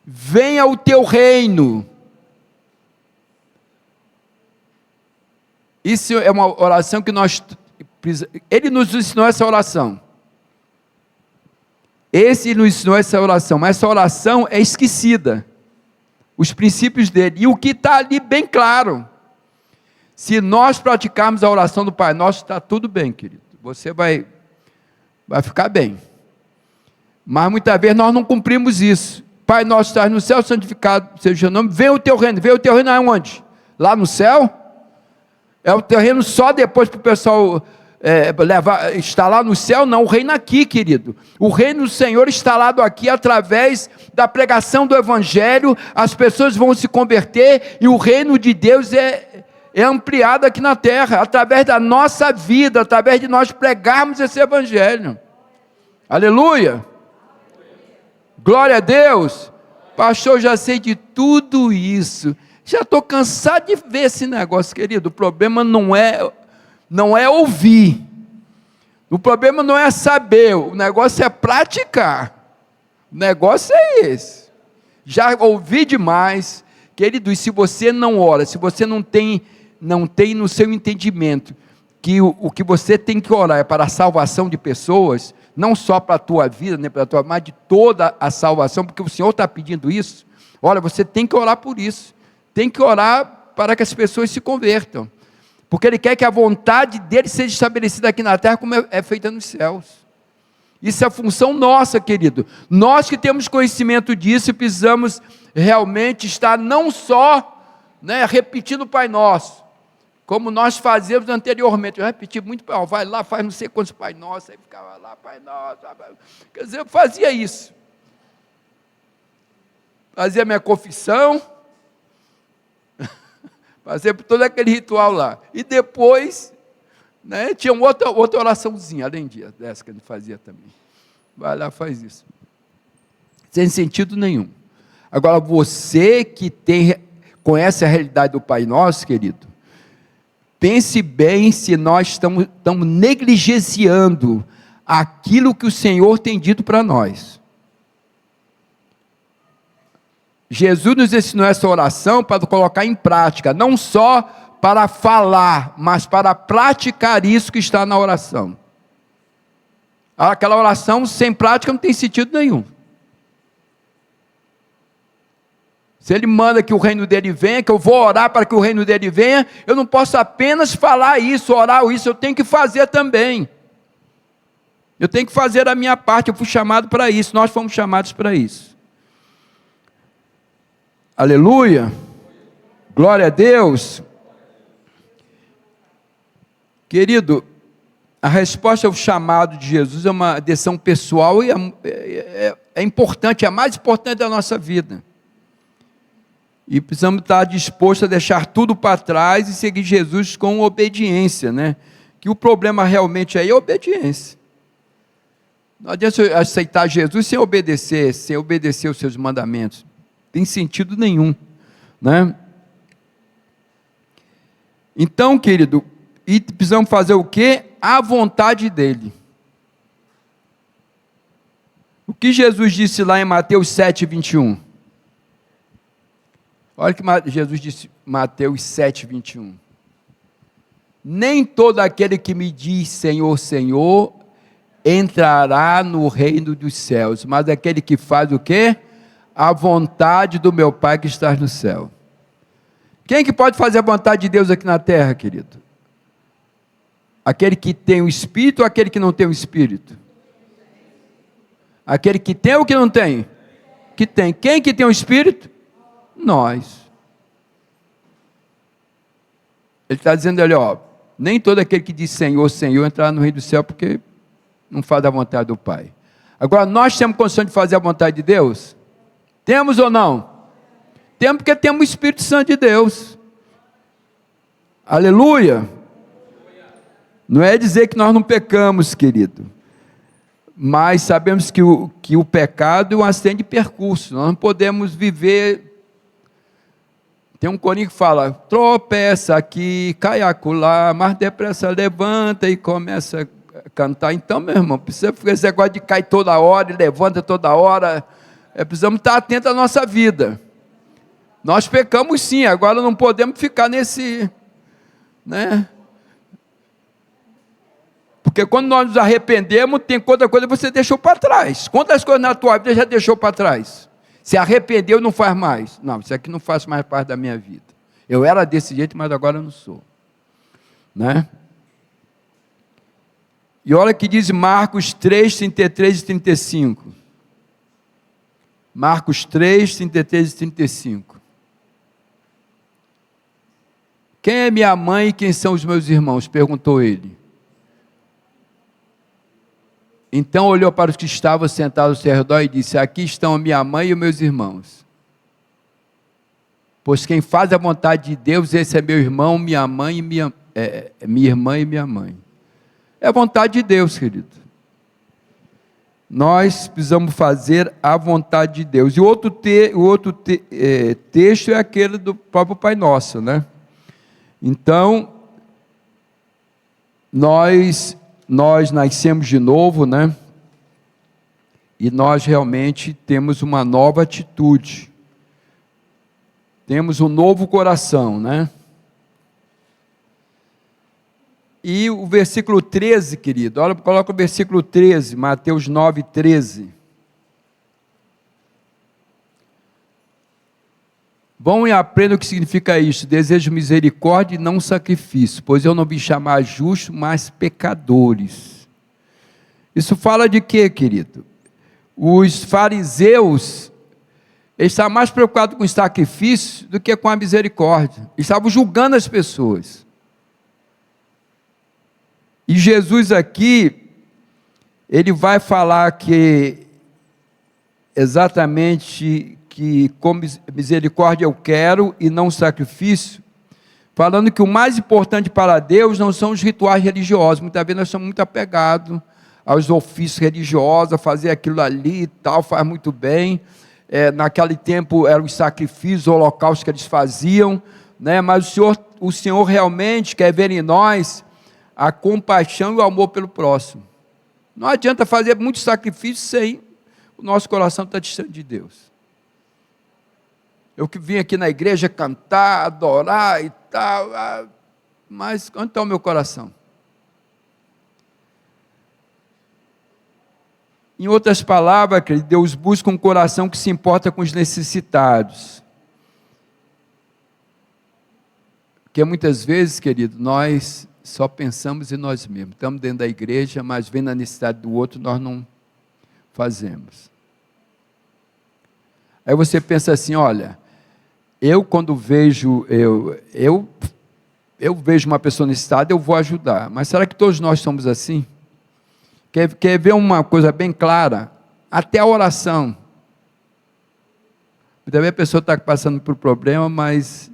venha o teu reino. Isso é uma oração que ele nos ensinou essa oração. Esse nos ensinou essa oração, mas essa oração é esquecida. Os princípios dele. E o que está ali bem claro. Se nós praticarmos a oração do Pai Nosso, está tudo bem, querido. Você vai ficar bem. Mas muitas vezes nós não cumprimos isso. Pai Nosso, estás no céu, santificado seja o teu nome. Venha o teu reino. Venha o teu reino aonde? Lá no céu? É o teu reino só depois para o pessoal estar lá no céu? Não, o reino aqui, querido. O reino do Senhor instalado aqui através da pregação do Evangelho. As pessoas vão se converter e o reino de Deus é ampliado aqui na terra, através da nossa vida, através de nós pregarmos esse Evangelho. Aleluia! Glória a Deus! Pastor, já sei de tudo isso. Já estou cansado de ver esse negócio, querido. O problema não é ouvir. O problema não é saber. O negócio é praticar. O negócio é esse. Já ouvi demais. Querido, e se você não ora, se você não tem no seu entendimento que o que você tem que orar é para a salvação de pessoas, não só para a tua vida, nem para a tua, mas de toda a salvação, porque o Senhor está pedindo isso. Olha, você tem que orar por isso. Tem que orar para que as pessoas se convertam. Porque Ele quer que a vontade dEle seja estabelecida aqui na terra como é feita nos céus. Isso é a função nossa, querido. Nós que temos conhecimento disso, precisamos realmente estar não só repetindo o Pai Nosso, como nós fazíamos anteriormente. Eu repeti muito, vai lá, faz não sei quantos Pai Nosso, aí ficava lá, Pai Nosso. Quer dizer, eu fazia isso. Fazia minha confissão, fazia todo aquele ritual lá. E depois, Né? Tinha outra oraçãozinha, além dessa que ele fazia também. Vai lá, faz isso. Sem sentido nenhum. Agora, você que conhece a realidade do Pai Nosso, querido, pense bem se nós estamos negligenciando aquilo que o Senhor tem dito para nós. Jesus nos ensinou essa oração para colocar em prática, não só para falar, mas para praticar isso que está na oração. Aquela oração sem prática não tem sentido nenhum. Se ele manda que o reino dele venha, que eu vou orar para que o reino dele venha, eu não posso apenas falar isso, orar isso, eu tenho que fazer também. Eu tenho que fazer a minha parte, eu fui chamado para isso, nós fomos chamados para isso. Aleluia, glória a Deus. Querido, a resposta ao chamado de Jesus é uma decisão pessoal e é importante, é a mais importante da nossa vida. E precisamos estar dispostos a deixar tudo para trás e seguir Jesus com obediência, né? Que o problema realmente aí é obediência. Não adianta aceitar Jesus sem obedecer os seus mandamentos. Não tem sentido nenhum, né? Então, querido, e precisamos fazer o quê? A vontade dele. O que Jesus disse lá em Mateus 7, 21? Olha o que Jesus disse em Mateus 7, 21. Nem todo aquele que me diz Senhor, Senhor, entrará no reino dos céus, mas aquele que faz o quê? A vontade do meu Pai que está no céu. Quem que pode fazer a vontade de Deus aqui na terra, querido? Aquele que tem o Espírito ou aquele que não tem o Espírito? Aquele que tem ou que não tem? Que tem. Quem que tem o Espírito? Nós. Ele está dizendo ali, ó, nem todo aquele que diz Senhor, Senhor, entrará no reino do céu, porque não faz a vontade do Pai. Agora, nós temos condição de fazer a vontade de Deus? Temos ou não? Temos, porque temos o Espírito Santo de Deus. Aleluia! Não é dizer que nós não pecamos, querido, mas sabemos que o pecado é um acidente de percurso, nós não podemos viver. Tem um corinho que fala, tropeça aqui, cai acolá, mais depressa levanta e começa a cantar. Então, meu irmão, precisa fazer esse negócio de cair toda hora e levanta toda hora. Precisamos estar atentos à nossa vida. Nós pecamos sim, agora não podemos ficar nesse, né? Porque quando nós nos arrependemos, tem outra coisa que você deixou para trás. Quantas coisas na tua vida já deixou para trás? Se arrependeu e não faz mais. Não, isso aqui não faz mais parte da minha vida. Eu era desse jeito, mas agora eu não sou. Né? E olha que diz Marcos 3, 33 e 35. Marcos 3, 33 e 35. Quem é minha mãe e quem são os meus irmãos? Perguntou ele. Então olhou para os que estavam sentados ao seu redor e disse, aqui estão a minha mãe e os meus irmãos. Pois quem faz a vontade de Deus, esse é meu irmão, minha mãe e minha irmã e minha mãe. É a vontade de Deus, querido. Nós precisamos fazer a vontade de Deus. E o outro texto é aquele do próprio Pai Nosso, né? Então, nós nascemos de novo, né? E nós realmente temos uma nova atitude. Temos um novo coração, né? E o versículo 13, querido, olha, coloca o versículo 13, Mateus 9, 13. Vão e aprendam o que significa isso. Desejo misericórdia e não sacrifício, pois eu não vim chamar justos, mas pecadores. Isso fala de quê, querido? Os fariseus, eles estavam mais preocupados com o sacrifício do que com a misericórdia. Eles estavam julgando as pessoas. E Jesus aqui, ele vai falar que exatamente que com misericórdia eu quero e não sacrifício, falando que o mais importante para Deus não são os rituais religiosos. Muitas vezes nós somos muito apegados aos ofícios religiosos, a fazer aquilo ali e tal, faz muito bem. Naquele tempo eram os sacrifícios, os holocaustos que eles faziam, né? Mas o Senhor realmente quer ver em nós a compaixão e o amor pelo próximo. Não adianta fazer muitos sacrifícios sem o nosso coração estar distante de Deus. Eu que vim aqui na igreja cantar, adorar e tal, mas onde está o meu coração? Em outras palavras, querido, Deus busca um coração que se importa com os necessitados. Porque muitas vezes, querido, nós só pensamos em nós mesmos. Estamos dentro da igreja, mas vendo a necessidade do outro, nós não fazemos. Aí você pensa assim, olha, eu quando vejo, eu vejo uma pessoa necessitada, eu vou ajudar. Mas será que todos nós somos assim? Quer ver uma coisa bem clara? Até a oração. Muitas vezes a pessoa está passando por problema, mas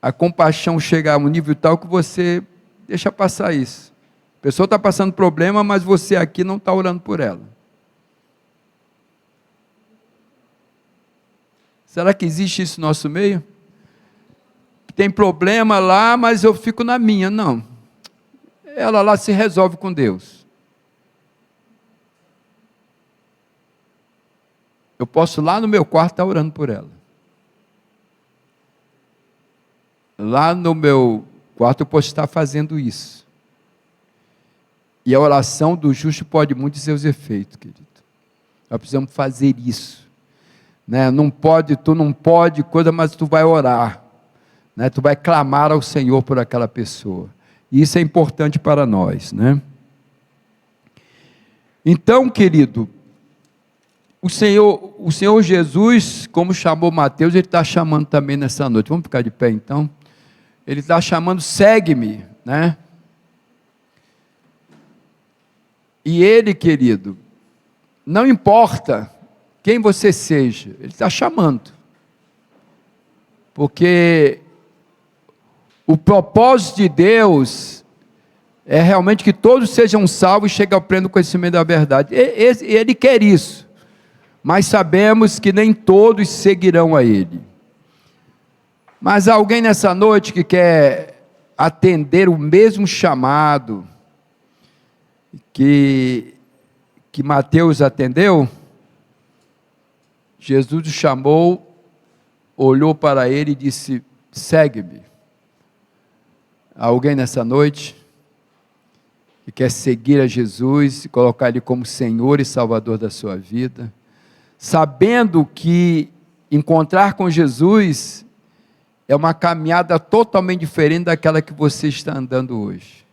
a compaixão chega a um nível tal que você deixa passar isso. A pessoa está passando problema, mas você aqui não está orando por ela. Será que existe isso no nosso meio? Tem problema lá, mas eu fico na minha. Não. Ela lá se resolve com Deus. Eu posso lá no meu quarto estar orando por ela. Lá no meu quarto eu posso estar fazendo isso. E a oração do justo pode muito seus efeitos, querido. Nós precisamos fazer isso. Né? Tu não pode coisa, mas tu vai orar. Né? Tu vai clamar ao Senhor por aquela pessoa. E isso é importante para nós. Né? Então, querido, o Senhor Jesus, como chamou Mateus, Ele está chamando também nessa noite. Vamos ficar de pé então? Ele está chamando, segue-me, né? E Ele, querido, não importa quem você seja, Ele está chamando. Porque o propósito de Deus é realmente que todos sejam salvos e cheguem ao pleno conhecimento da verdade. Ele quer isso. Mas sabemos que nem todos seguirão a Ele. Mas há alguém nessa noite que quer atender o mesmo chamado que Mateus atendeu? Jesus o chamou, olhou para ele e disse, segue-me. Há alguém nessa noite que quer seguir a Jesus e colocar Ele como Senhor e Salvador da sua vida? Sabendo que encontrar com Jesus é uma caminhada totalmente diferente daquela que você está andando hoje.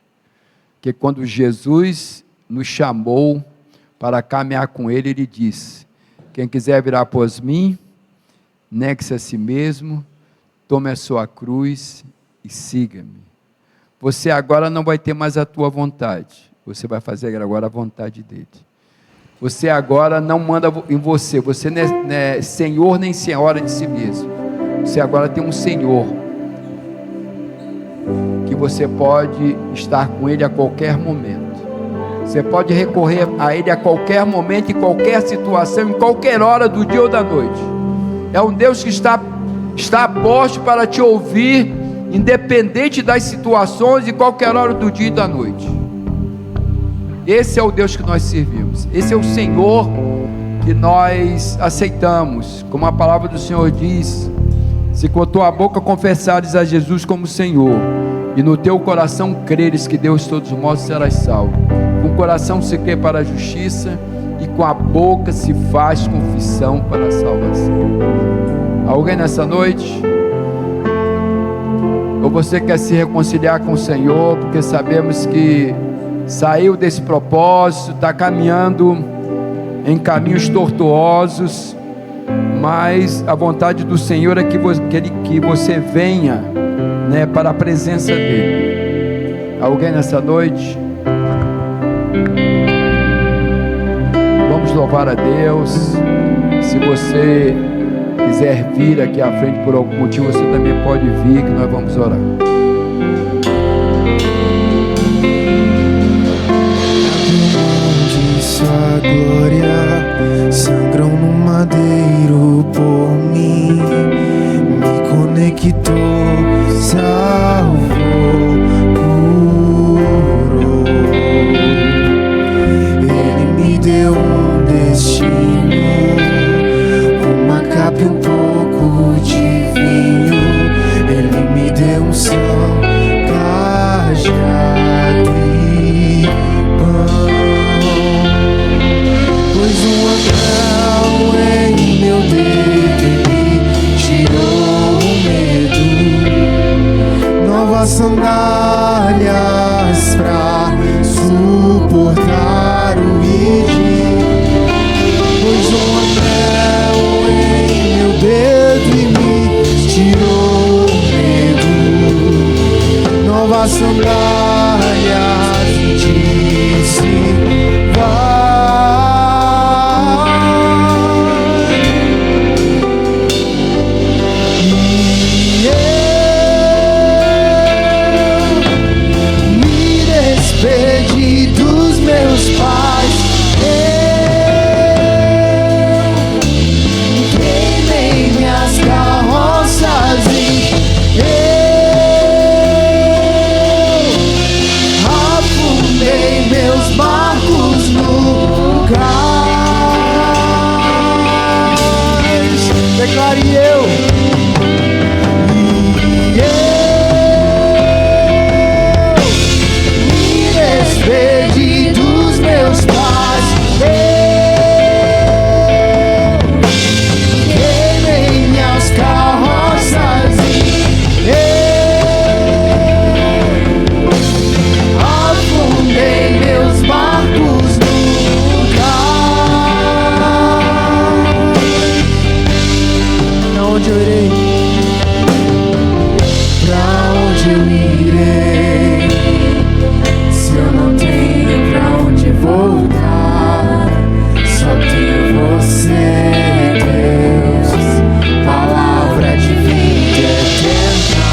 Porque quando Jesus nos chamou para caminhar com Ele, Ele disse, quem quiser vir após mim, negue-se a si mesmo, tome a sua cruz e siga-me. Você agora não vai ter mais a tua vontade, você vai fazer agora a vontade dEle. Você agora não manda em você não é senhor nem senhora de si mesmo. Você agora tem um Senhor, que você pode estar com Ele a qualquer momento. Você pode recorrer a Ele a qualquer momento, em qualquer situação, em qualquer hora do dia ou da noite. É um Deus que está a posto para te ouvir, independente das situações, em qualquer hora do dia e da noite. Esse é o Deus que nós servimos. Esse é o Senhor que nós aceitamos. Como a palavra do Senhor diz, se com a tua boca confessares a Jesus como Senhor, e no teu coração creres que Deus de todos os modos serás salvo. Com o coração se crê para a justiça, e com a boca se faz confissão para a salvação. Alguém nessa noite? Ou você quer se reconciliar com o Senhor, porque sabemos que saiu desse propósito, está caminhando em caminhos tortuosos, mas a vontade do Senhor é que você venha, né, para a presença dEle. Alguém nessa noite? Vamos louvar a Deus. Se você quiser vir aqui à frente por algum motivo, você também pode vir, que nós vamos orar. De sua glória sangram no madeiro por mim, me conectou, salvou, curou. Ele me deu um destino, uma capa e um pouco de vinho. Ele me deu um são, cajado e pão. Pôs um anel em meu dedo e me tirou o medo. Novas sandálias pra suportar o ide. Pôs um anel em meu dedo e me tirou o medo. Novas sandálias e disse: vai. E eu me despedi dos meus pais. Eu queimei minhas carroças e eu afundei meus barcos no cais. Declare eu. E eu me despedi dos meus pais. Eu queimei minhas carroças e eu afundei meus barcos no cais. Pra onde eu irei? Pra onde eu irei? Se eu não tenho pra onde voltar, só tenho você, Deus, palavra de vida eterna.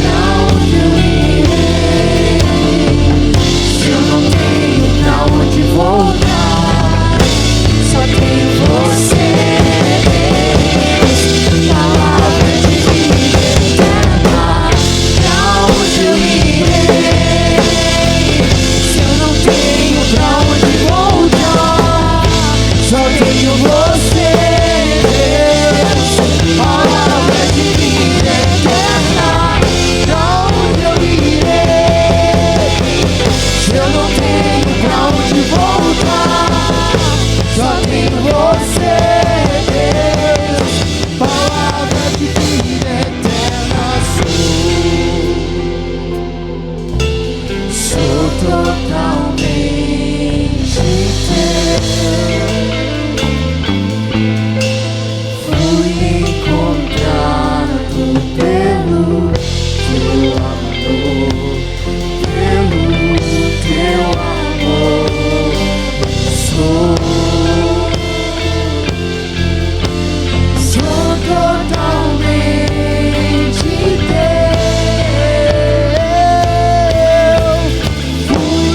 Pra onde eu irei? Se eu não tenho pra onde voltar, só tenho você, Deus, palavra de vida eterna. Pra onde eu irei? Se eu não tenho pra onde voltar, só tenho você, Deus, palavra de vida eterna. Pra onde eu irei? Se eu não tenho pra onde voltar, só tenho você, Deus, palavra de vida eterna. Sou totalmente teu. Fui encontrado pelo teu amor, pelo teu amor. Sou totalmente teu. Fui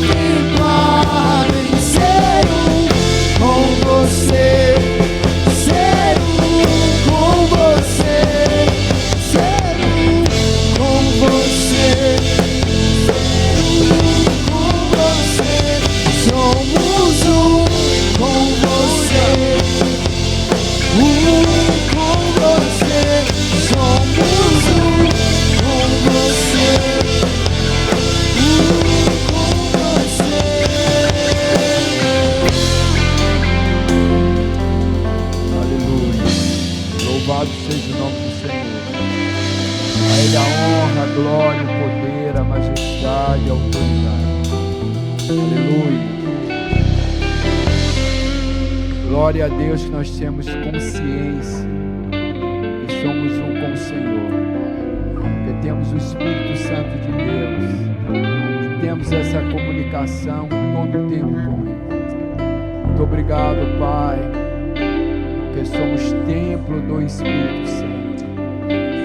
contemplado em ser um com você, ser um com você, ser um com você, ser um com você. Somos um com você, com você. Somos um com você, com você. Aleluia. Louvado seja o nome do Senhor. A Ele a honra, a glória, o poder, a majestade, a autoridade. Aleluia. Glória a Deus que nós temos consciência que somos um com o Senhor, que temos o Espírito Santo de Deus e temos essa comunicação todo o tempo com Ele. Muito obrigado, Pai, porque somos templo do Espírito Santo.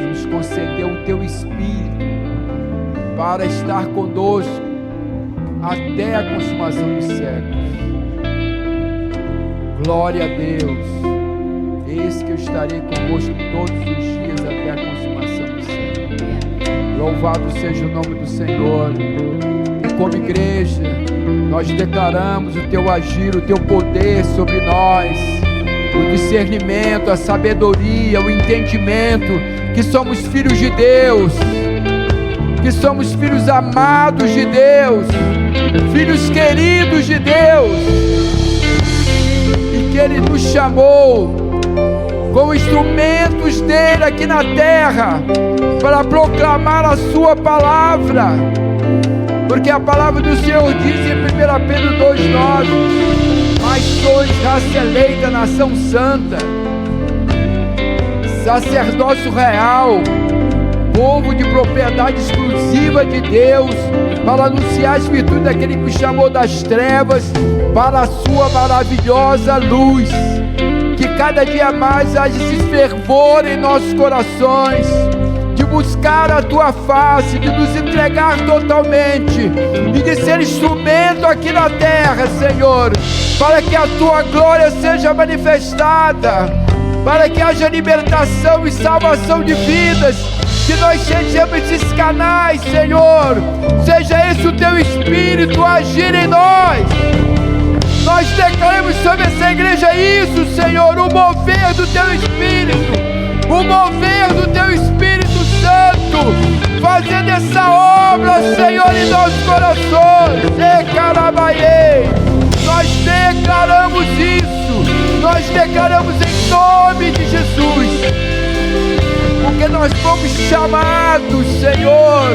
Nos concedeu o teu Espírito para estar conosco até a consumação dos séculos. Glória a Deus. Eis que eu estarei convosco todos os dias até a consumação dos séculos. Louvado seja o nome do Senhor. E como igreja, nós declaramos o teu agir, o teu poder sobre nós, o discernimento, a sabedoria, o entendimento, que somos filhos de Deus, que somos filhos amados de Deus, filhos queridos de Deus, e que Ele nos chamou como instrumentos dele aqui na terra, para proclamar a sua palavra, porque a palavra do Senhor diz em 1 Pedro 2,9: mas sois raça eleita, nação santa, sacerdócio real, povo de propriedade exclusiva de Deus, para anunciar as virtudes daquele que o chamou das trevas para a sua maravilhosa luz. Que cada dia mais haja esse fervor em nossos corações, de buscar a tua face, de nos entregar totalmente e de ser instrumento aqui na terra, Senhor, para que a tua glória seja manifestada, para que haja libertação e salvação de vidas, que nós sejamos esses canais, Senhor. Seja esse o teu Espírito agir em nós. Nós declaramos sobre essa igreja isso, Senhor, o mover do teu Espírito, o mover do teu Espírito Santo, fazendo essa obra, Senhor, em nossos corações. Nós declaramos isso, nós declaramos em nome de Jesus, porque nós fomos chamados, Senhor,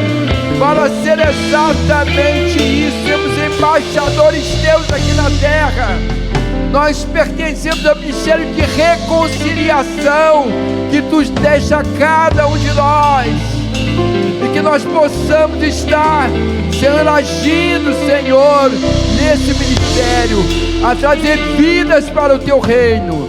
para ser exatamente isso. Sermos embaixadores teus aqui na terra. Nós pertencemos ao ministério de reconciliação que tu deixa a cada um de nós, e que nós possamos estar, Senhor, agindo, Senhor, nesse ministério, a trazer vidas para o teu reino.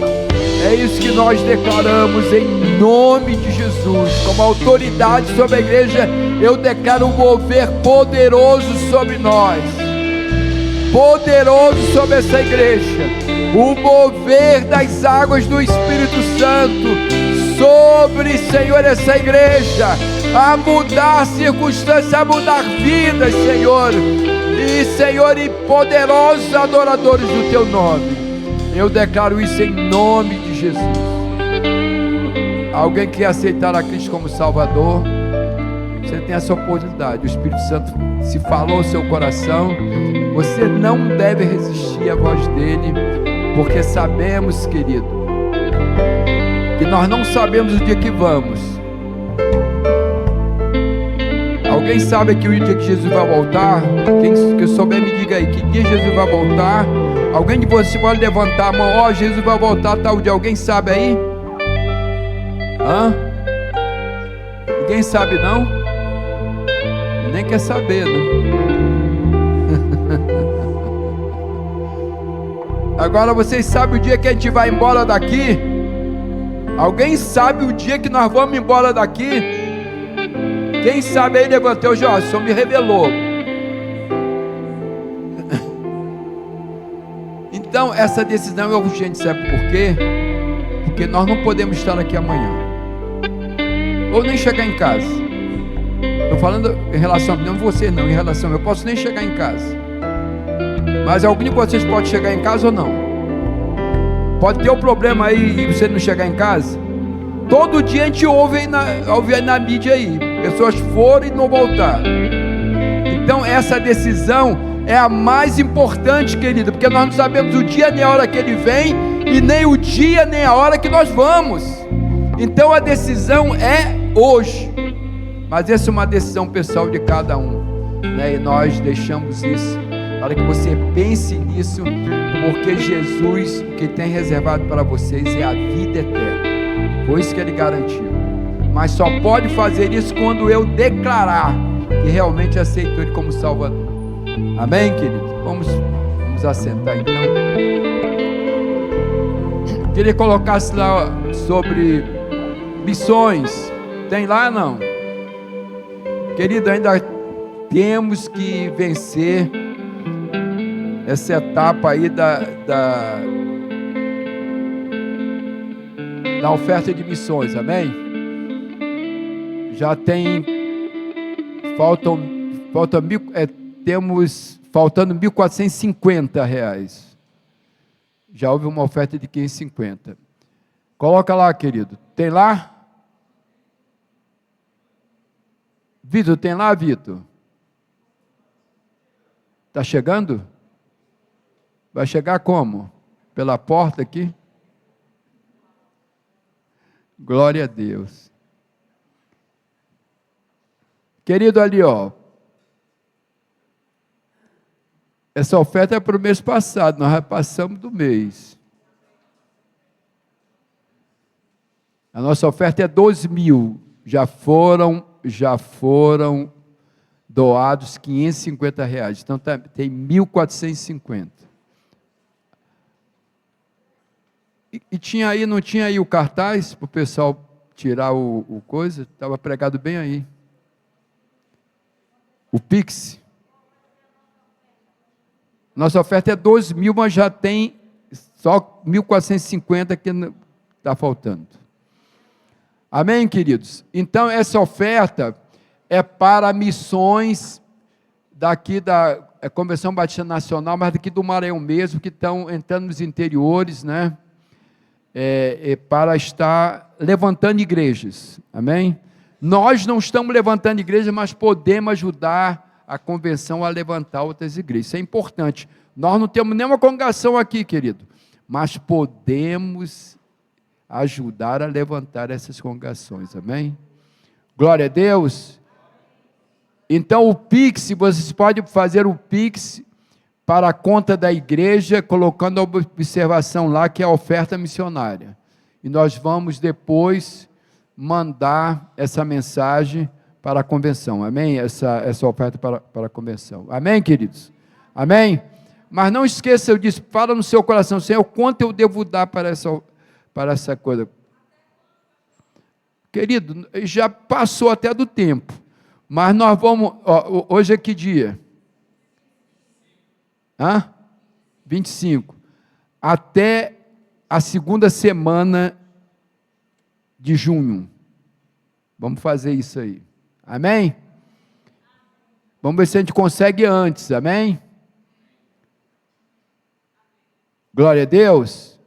É isso que nós declaramos em nome de Jesus. Como autoridade sobre a igreja, eu declaro um mover poderoso sobre nós, poderoso sobre essa igreja, o mover das águas do Espírito Santo sobre, Senhor, essa igreja, a mudar circunstâncias, a mudar vidas, Senhor, e, Senhor, e poderosos adoradores do teu nome. Eu declaro isso em nome de Jesus. Alguém que quer aceitar a Cristo como Salvador, você tem essa oportunidade. O Espírito Santo se falou ao seu coração, você não deve resistir à voz dele, porque sabemos, querido, que nós não sabemos o dia que vamos. Alguém sabe aqui o dia que Jesus vai voltar? Quem souber me diga aí, que dia Jesus vai voltar? Alguém de vocês pode levantar a mão: ó, Jesus vai voltar tal dia. Alguém sabe aí? Hã? Ninguém sabe não? Nem quer saber, né? Agora vocês sabem o dia que a gente vai embora daqui? Alguém sabe o dia que nós vamos embora daqui? Quem sabe aí, levantou: o Senhor me revelou. Então essa decisão é urgente, sabe por quê? Porque nós não podemos estar aqui amanhã, ou nem chegar em casa. Estou falando em relação, não você não, em relação, eu posso nem chegar em casa, mas algum de vocês pode chegar em casa ou não? Pode ter um problema aí e você não chegar em casa? Todo dia a gente ouve aí na mídia aí, pessoas foram e não voltaram. Então essa decisão é a mais importante, querido, porque nós não sabemos o dia nem a hora que ele vem, e nem o dia nem a hora que nós vamos. Então a decisão é hoje, mas essa é uma decisão pessoal de cada um, né? E nós deixamos isso para que você pense nisso, porque Jesus, o que tem reservado para vocês é a vida eterna. Foi isso que ele garantiu, mas só pode fazer isso quando eu declarar que realmente aceito ele como Salvador. Amém, querido? Vamos assentar então. Queria que colocasse lá sobre missões. Tem lá, não? Querido, ainda temos que vencer essa etapa aí da oferta de missões, amém? Já tem, temos faltando R$1.450. Já houve uma oferta de 550. Coloca lá, querido. Tem lá? Vitor, tem lá, Vitor? Está chegando? Vai chegar como? Pela porta aqui? Glória a Deus. Querido, ali, ó. Essa oferta é para o mês passado, nós já passamos do mês. A nossa oferta é 12.000. Já foram doados R$550. Então tem 1.450. E tinha aí, não tinha aí o cartaz para o pessoal tirar o coisa? Estava pregado bem aí. O Pix. Nossa oferta é 12.000, mas já tem só 1.450 que está faltando. Amém, queridos? Então, essa oferta é para missões daqui da Convenção Batista Nacional, mas daqui do Maranhão mesmo, que estão entrando nos interiores, né? Para estar levantando igrejas. Amém? Nós não estamos levantando igrejas, mas podemos ajudar a convenção a levantar outras igrejas. Isso é importante. Nós não temos nenhuma congregação aqui, querido, mas podemos ajudar a levantar essas congregações. Amém? Glória a Deus. Então, o Pix, vocês podem fazer o Pix para a conta da igreja, colocando a observação lá, que é a oferta missionária. E nós vamos depois mandar essa mensagem para a convenção, amém? Essa oferta para a convenção, amém, queridos? Amém? Mas não esqueça, eu disse, fala no seu coração, Senhor, quanto eu devo dar para essa coisa? Querido, já passou até do tempo, mas nós vamos, hoje é que dia? 25. Até a segunda semana de junho. Vamos fazer isso aí. Amém? Vamos ver se a gente consegue antes, amém? Glória a Deus.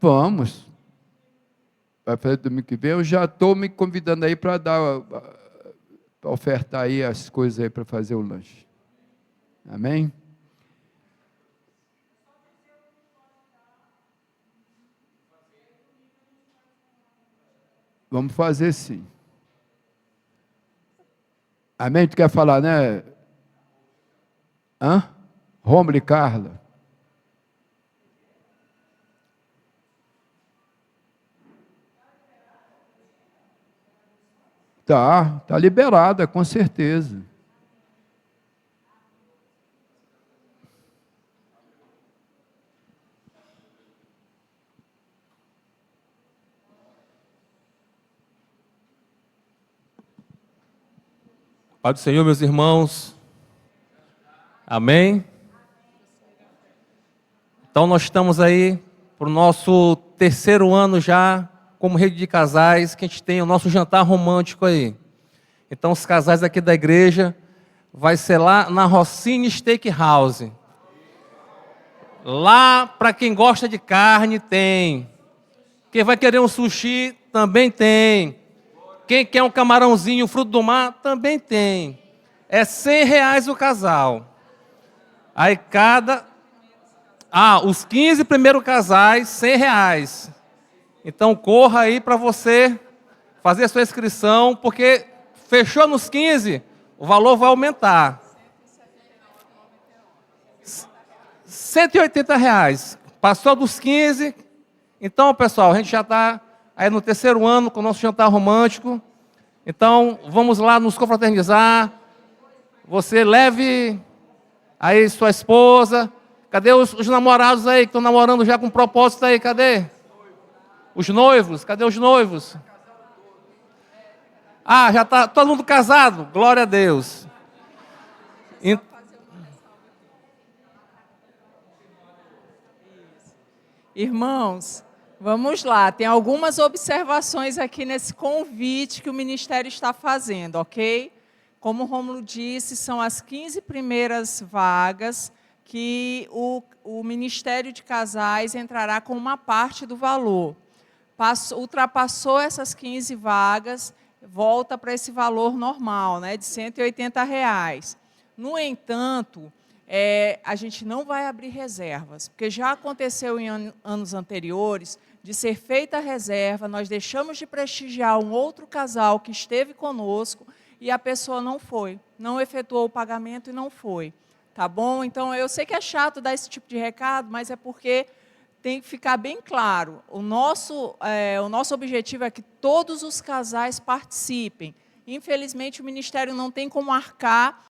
Vamos. Vai fazer domingo que vem. Eu já estou me convidando aí para ofertar aí as coisas aí para fazer o lanche. Amém? Vamos fazer sim. Amém? Tu quer falar, né? Rômulo e Carla. Tá liberada, com certeza. Pai do Senhor, meus irmãos. Amém? Então, nós estamos aí para o nosso terceiro ano já, como rede de casais, que a gente tem o nosso jantar romântico aí. Então, os casais aqui da igreja, vai ser lá na Rossini Steakhouse. Lá, para quem gosta de carne, tem. Quem vai querer um sushi, também tem. Quem quer um camarãozinho, fruto do mar, também tem. É R$100 o casal. Aí os 15 primeiros casais, R$100. Então corra aí para você fazer a sua inscrição, porque fechou nos 15, o valor vai aumentar. R$180. Passou dos 15. Então, pessoal, a gente já está aí no terceiro ano com o nosso jantar romântico. Então, vamos lá nos confraternizar. Você leve Aí sua esposa, cadê os namorados aí que estão namorando já com propósito aí, cadê? Os noivos, cadê os noivos? Ah, já está todo mundo casado? Glória a Deus. Irmãos, vamos lá. Tem algumas observações aqui nesse convite que o Ministério está fazendo, ok? Como o Rômulo disse, são as 15 primeiras vagas que o Ministério de Casais entrará com uma parte do valor. Ultrapassou essas 15 vagas, volta para esse valor normal, né, de R$ 180. No entanto, a gente não vai abrir reservas, porque já aconteceu em anos anteriores de ser feita a reserva, nós deixamos de prestigiar um outro casal que esteve conosco e a pessoa não foi, não efetuou o pagamento e não foi, tá bom? Então, eu sei que é chato dar esse tipo de recado, mas é porque tem que ficar bem claro, o nosso objetivo é que todos os casais participem. Infelizmente, o Ministério não tem como arcar